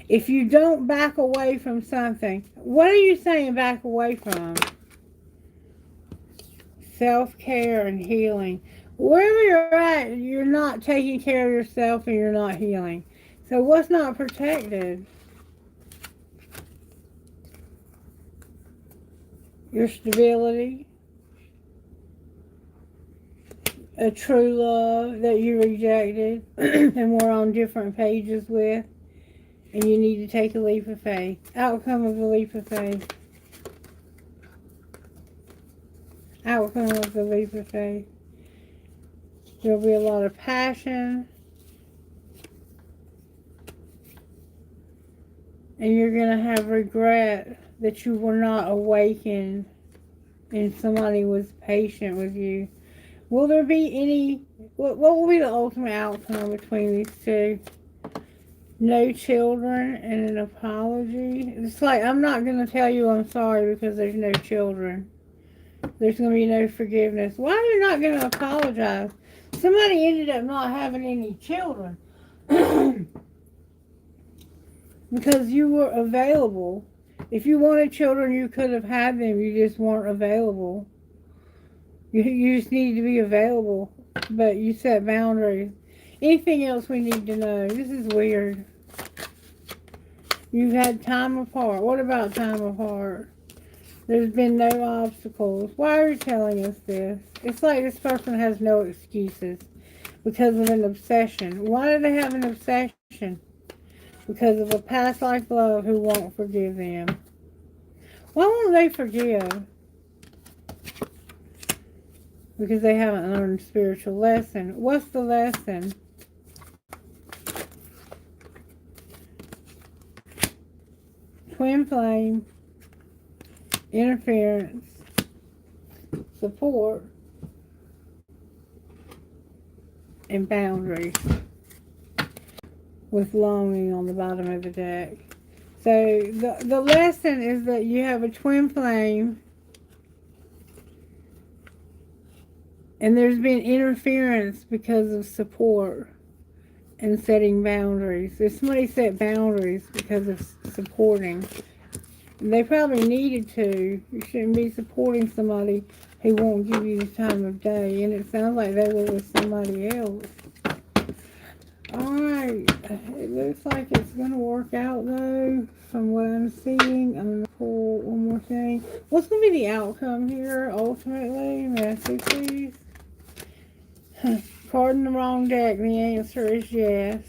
If you don't back away from something, what are you saying back away from? Self-care and healing. Wherever you're at, you're not taking care of yourself and you're not healing. So what's not protected? Your stability. A true love that you rejected and were on different pages with, and you need to take a leap of faith. Outcome of the leap of faith. Outcome of the leap of faith. There'll be a lot of passion, and you're going to have regret that you were not awakened and somebody was patient with you. Will there be any, what will be the ultimate outcome between these two? No children and an apology. It's like, I'm not going to tell you I'm sorry because there's no children. There's going to be no forgiveness. Why are you not going to apologize? Somebody ended up not having any children because you were available. If you wanted children, you could have had them. You just weren't available. You just need to be available, but you set boundaries. Anything else we need to know? This is weird. You've had time apart. What about time apart? There's been no obstacles. Why are you telling us this? It's like this person has no excuses because of an obsession. Why do they have an obsession? Because of a past life love who won't forgive them. Why won't they forgive? Because they haven't learned a spiritual lesson. What's the lesson? Twin flame, interference, support, and boundaries with longing on the bottom of the deck. So the lesson is that you have a twin flame and there's been interference because of support and setting boundaries. If somebody set boundaries because of supporting, they probably needed to. You shouldn't be supporting somebody who won't give you the time of day. And it sounds like they were with somebody else. Alright. It looks like it's going to work out, though, from what I'm seeing. I'm going to pull one more thing. What's going to be the outcome here, ultimately? Message, please. Card in the wrong deck. The answer is yes.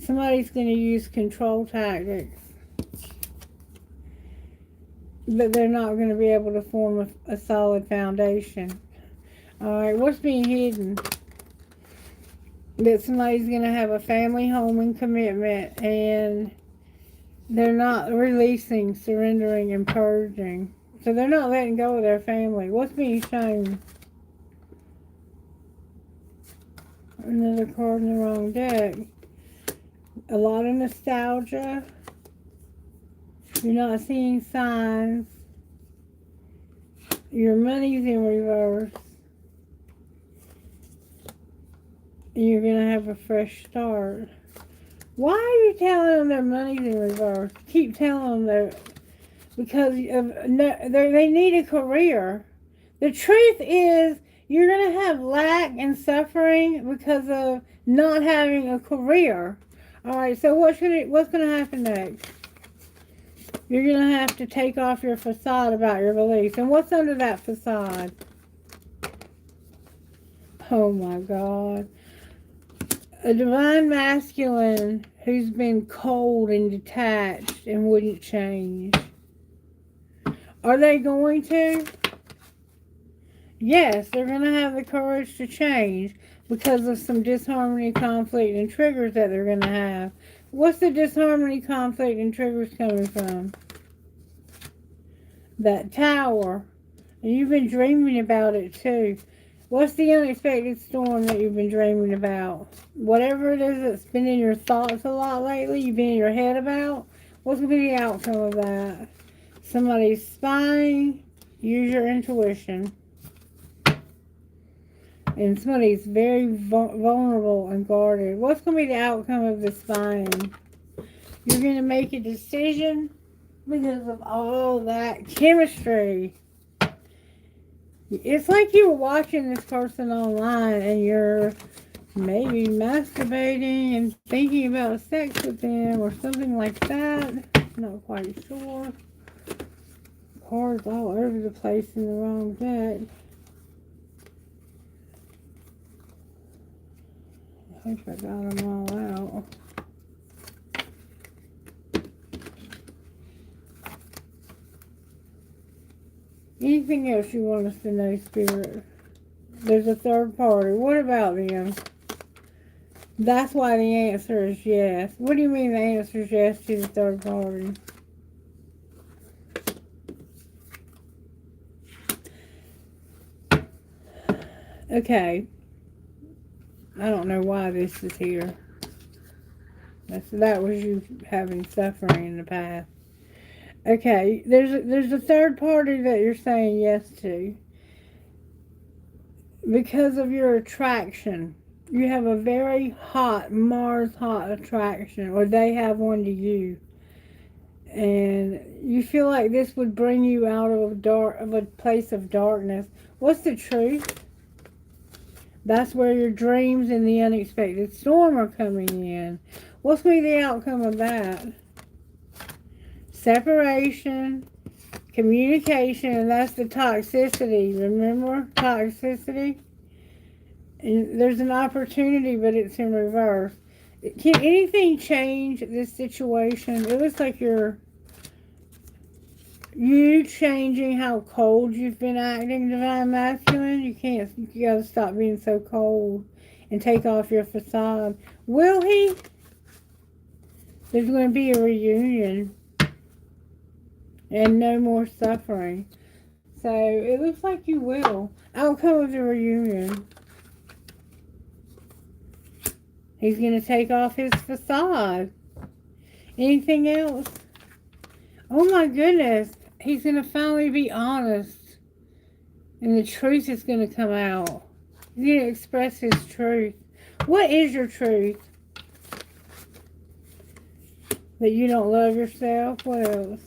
Somebody's going to use control tactics, but they're not going to be able to form a solid foundation. Alright, what's being hidden? That somebody's going to have a family, home, and commitment, and they're not releasing, surrendering, and purging. So they're not letting go of their family. What's being shown? Another card in the wrong deck. A lot of nostalgia. You're not seeing signs. Your money's in reverse. And you're going to have a fresh start. Why are you telling them their money's in reverse? Keep telling them that because they need a career. The truth is, you're going to have lack and suffering because of not having a career. Alright, so what's going to happen next? You're going to have to take off your facade about your beliefs. And what's under that facade? Oh my God. A divine masculine who's been cold and detached and wouldn't change. Are they going to? Yes, they're going to have the courage to change because of some disharmony, conflict, and triggers that they're going to have. What's the disharmony, conflict, and triggers coming from? That tower. And you've been dreaming about it too. What's the unexpected storm that you've been dreaming about? Whatever it is that's been in your thoughts a lot lately, you've been in your head about, what's going to be the outcome of that? Somebody's spying. Use your intuition. And somebody's very vulnerable and guarded. What's going to be the outcome of the spying? You're going to make a decision because of all that chemistry. It's like you were watching this person online and you're maybe masturbating and thinking about sex with them or something like that. Not quite sure. Cards all over the place in the wrong deck. I hope I got them all out. Anything else you want us to know, Spirit? There's a third party. What about them? That's why the answer is yes. What do you mean the answer is yes to the third party? Okay. I don't know why this is here. That was you having suffering in the past. Okay, there's a third party that you're saying yes to because of your attraction. You have a very hot Mars hot attraction, or they have one to you, and you feel like this would bring you out of a place of darkness. What's the truth? That's where your dreams and the unexpected storm are coming in. What's going to be the outcome of that? Separation, communication, and that's the toxicity. Remember? Toxicity? And there's an opportunity, but it's in reverse. Can anything change this situation? It looks like you changing how cold you've been acting, Divine Masculine. You gotta stop being so cold and take off your facade. Will he? There's going to be a reunion and no more suffering. So it looks like you will. Outcome of the reunion. He's going to take off his facade. Anything else? Oh my goodness. He's going to finally be honest. And the truth is going to come out. He's going to express his truth. What is your truth? That you don't love yourself? What else?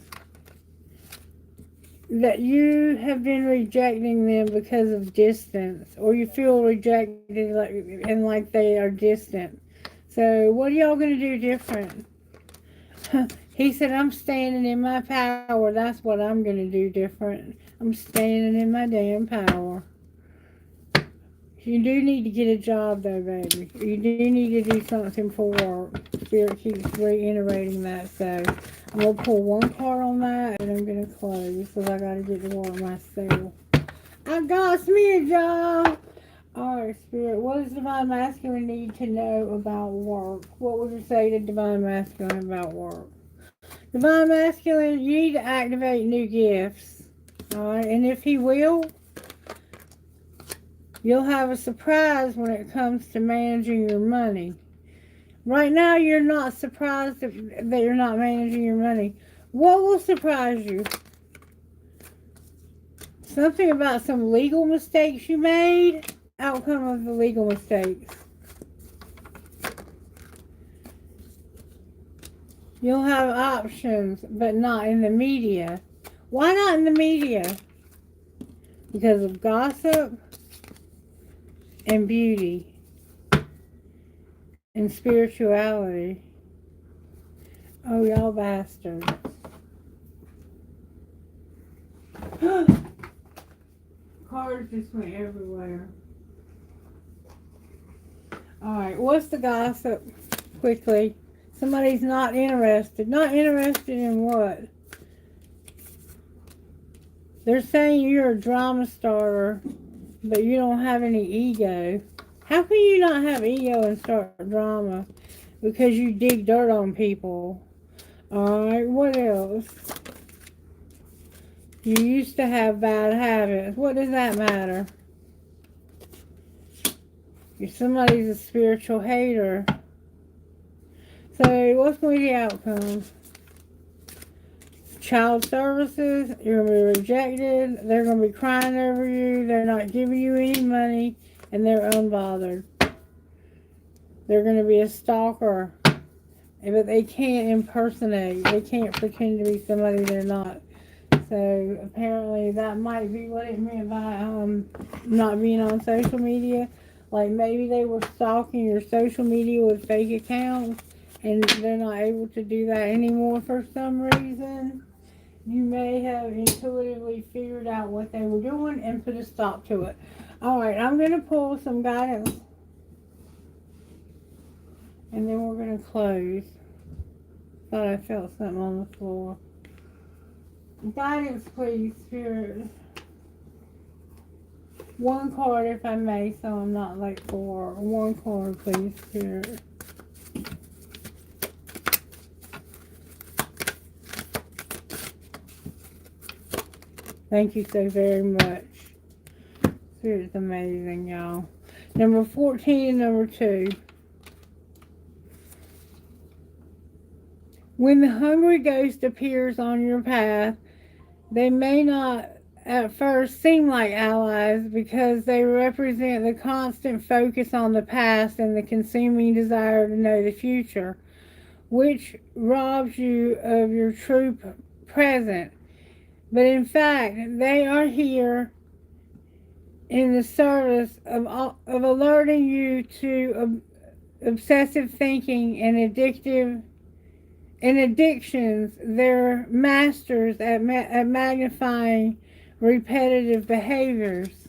That you have been rejecting them because of distance. Or you feel rejected like they are distant. So what are y'all going to do different? He said, I'm standing in my power. That's what I'm going to do different. I'm standing in my damn power. You do need to get a job, though, baby. You do need to do something for work. Spirit keeps reiterating that. So I'm going to pull one card on that, and I'm going to close because I got to get to work myself. I got me a job. All right, Spirit. What does Divine Masculine need to know about work? What would you say to Divine Masculine about work? Divine Masculine, you need to activate new gifts. Alright, and if he will, you'll have a surprise when it comes to managing your money. Right now, you're not surprised that you're not managing your money. What will surprise you? Something about some legal mistakes you made? Outcome of the legal mistakes. You'll have options, but not in the media. Why not in the media? Because of gossip and beauty and spirituality. Oh, y'all bastards. Cards just went everywhere. Alright, what's the gossip? Quickly. Somebody's not interested. Not interested in what? They're saying you're a drama starter, but you don't have any ego. How can you not have ego and start drama? Because you dig dirt on people. Alright, what else? You used to have bad habits. What does that matter? If somebody's a spiritual hater. So, what's going to be the outcome? Child services, you're going to be rejected, they're going to be crying over you, they're not giving you any money, and they're unbothered. They're going to be a stalker, but they can't impersonate, they can't pretend to be somebody they're not. So, apparently that might be what it meant by not being on social media. Like, maybe they were stalking your social media with fake accounts, and they're not able to do that anymore for some reason. You may have intuitively figured out what they were doing and put a stop to it. Alright, I'm going to pull some guidance. And then we're going to close. Thought I felt something on the floor. Guidance, please, Spirit. One card, if I may, so I'm not late for work. One card, please, Spirit. Thank you so very much. Spirit's amazing, y'all. Number 14 and number 2. When the hungry ghost appears on your path, they may not at first seem like allies because they represent the constant focus on the past and the consuming desire to know the future, which robs you of your true present. But in fact, they are here in the service of alerting you to obsessive thinking and addictions. They're masters at magnifying repetitive behaviors.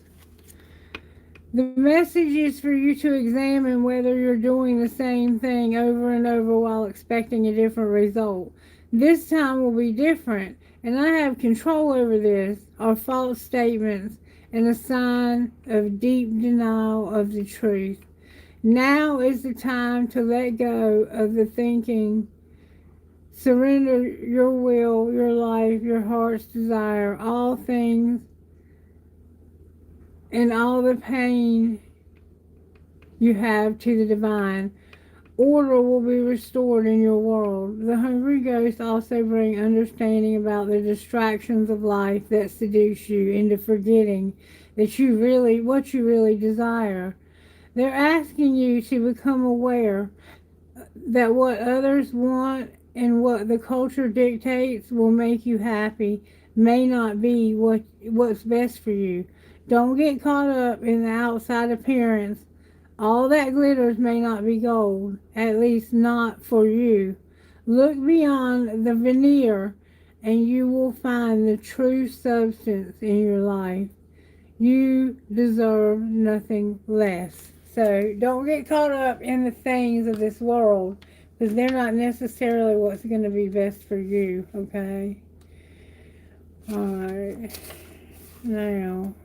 The message is for you to examine whether you're doing the same thing over and over while expecting a different result. This time will be different, and I have control over this, are false statements and a sign of deep denial of the truth. Now is the time to let go of the thinking. Surrender your will, your life, your heart's desire, all things, and all the pain you have to the divine. Order will be restored in your world. The hungry ghosts also bring understanding about the distractions of life that seduce you into forgetting that what you really desire. They're asking you to become aware that what others want and what the culture dictates will make you happy may not be what's best for you. Don't get caught up in the outside appearance. All that glitters may not be gold, at least not for you. Look beyond the veneer and you will find the true substance in your life. You deserve nothing less. So don't get caught up in the things of this world because they're not necessarily what's going to be best for you, okay? Alright. Now,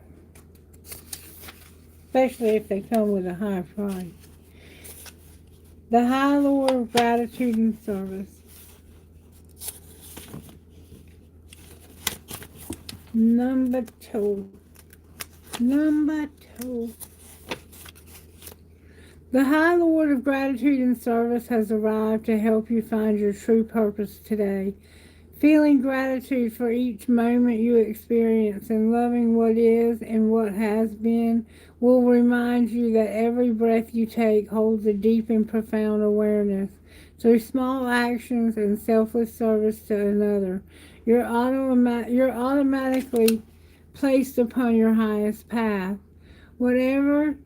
especially if they come with a high price. The High Lord of Gratitude and Service. Number 2. The High Lord of Gratitude and Service has arrived to help you find your true purpose today. Feeling gratitude for each moment you experience and loving what is and what has been will remind you that every breath you take holds a deep and profound awareness. Through small actions and selfless service to another, you're automatically placed upon your highest path. Whether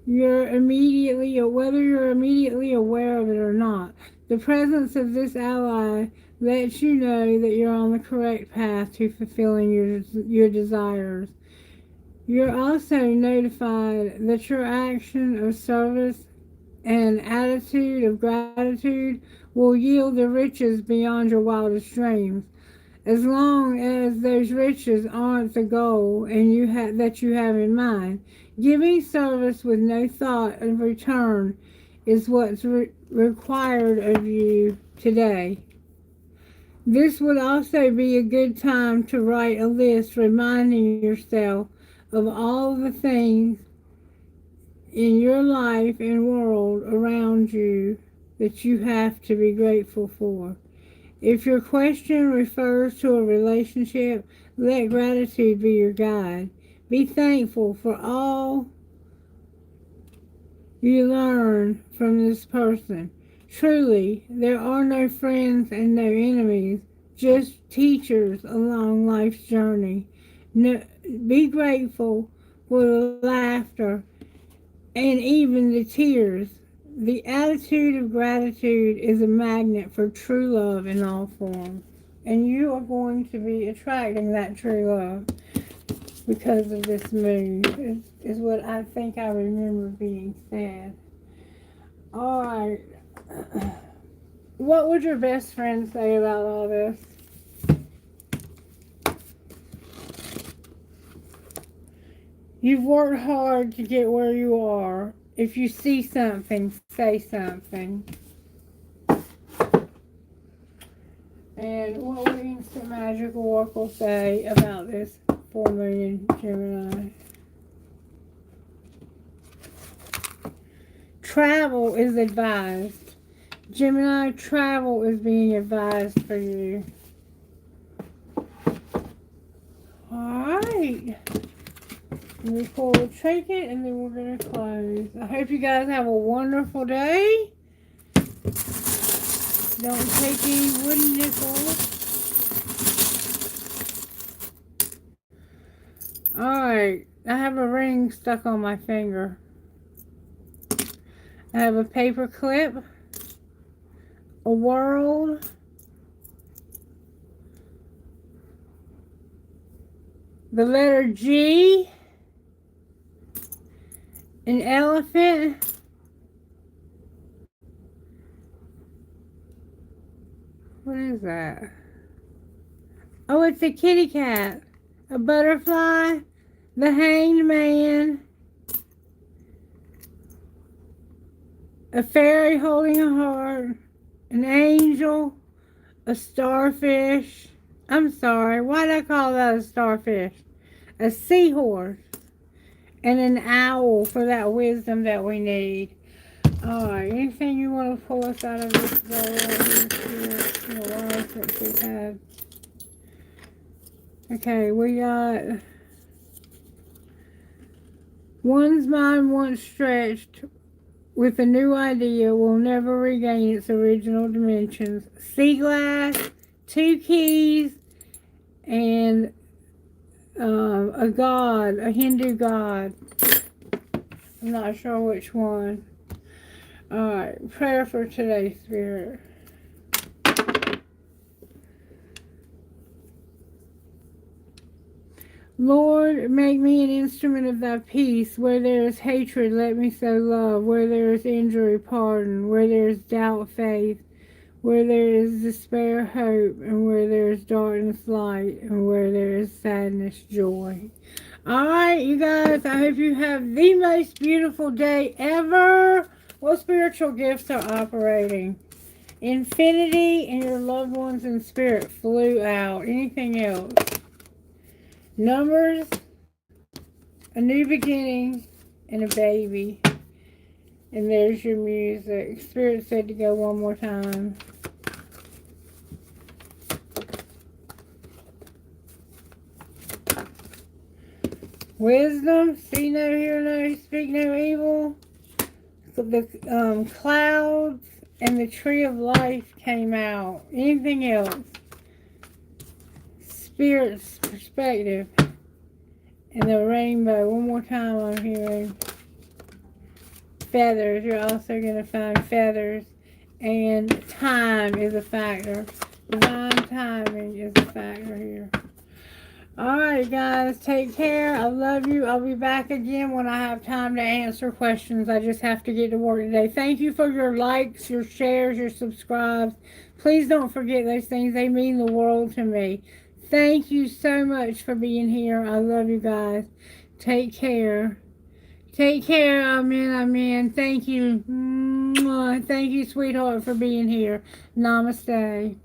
you're immediately aware of it or not, the presence of this ally lets you know that you're on the correct path to fulfilling your desires. You're also notified that your action of service and attitude of gratitude will yield the riches beyond your wildest dreams. As long as those riches aren't the goal and that you have in mind, giving service with no thought of return is what's required of you today. This would also be a good time to write a list reminding yourself of all the things in your life and world around you that you have to be grateful for. If your question refers to a relationship, let gratitude be your guide. Be thankful for all you learn from this person. Truly, there are no friends and no enemies, just teachers along life's journey. Be grateful for the laughter and even the tears. The attitude of gratitude is a magnet for true love in all forms. And you are going to be attracting that true love because of this moon, is what I think I remember being said. Alright. What would your best friend say about all this? You've worked hard to get where you are. If you see something, say something. And what would Instant Magic Oracle say about this full moon in Gemini? Travel is advised. Gemini, travel is being advised for you. Alright. Let me pull the trinket and then we're going to close. I hope you guys have a wonderful day. Don't take any wooden nickels. Alright. I have a ring stuck on my finger. I have a paper clip. A world. The letter G. An elephant. What is that? Oh, it's a kitty cat. A butterfly. The hanged man. A fairy holding a heart. An angel. A starfish. I'm sorry, why did I call that a starfish? A seahorse. And an owl for that wisdom that we need. Alright, anything you want to pull us out of this that we've had? Okay, we got one's mind once stretched with a new idea will never regain its original dimensions. Sea glass, 2 keys, and a god, a Hindu god. I'm not sure which one. Alright, prayer for today, Spirit. Lord, make me an instrument of thy peace. Where there is hatred, let me sow love. Where there is injury, pardon. Where there is doubt, faith. Where there is despair, hope. And where there is darkness, light. And where there is sadness, joy. Alright, you guys, I hope you have the most beautiful day ever. What spiritual gifts are operating? Infinity and your loved ones in spirit flew out. Anything else? Numbers, a new beginning, and a baby. And there's your music. Spirit said to go one more time. Wisdom, see no, hear no, speak no evil. The clouds and the tree of life came out. Anything else? Spirit's perspective. And the rainbow. One more time I'm hearing. Feathers. You're also going to find feathers. And time is a factor. Divine timing is a factor here. Alright guys, take care. I love you. I'll be back again when I have time to answer questions. I just have to get to work today. Thank you for your likes, your shares, your subscribes. Please don't forget those things. They mean the world to me. Thank you so much for being here. I love you guys. Take care. Take care. Amen. Amen. Thank you. Thank you, sweetheart, for being here. Namaste.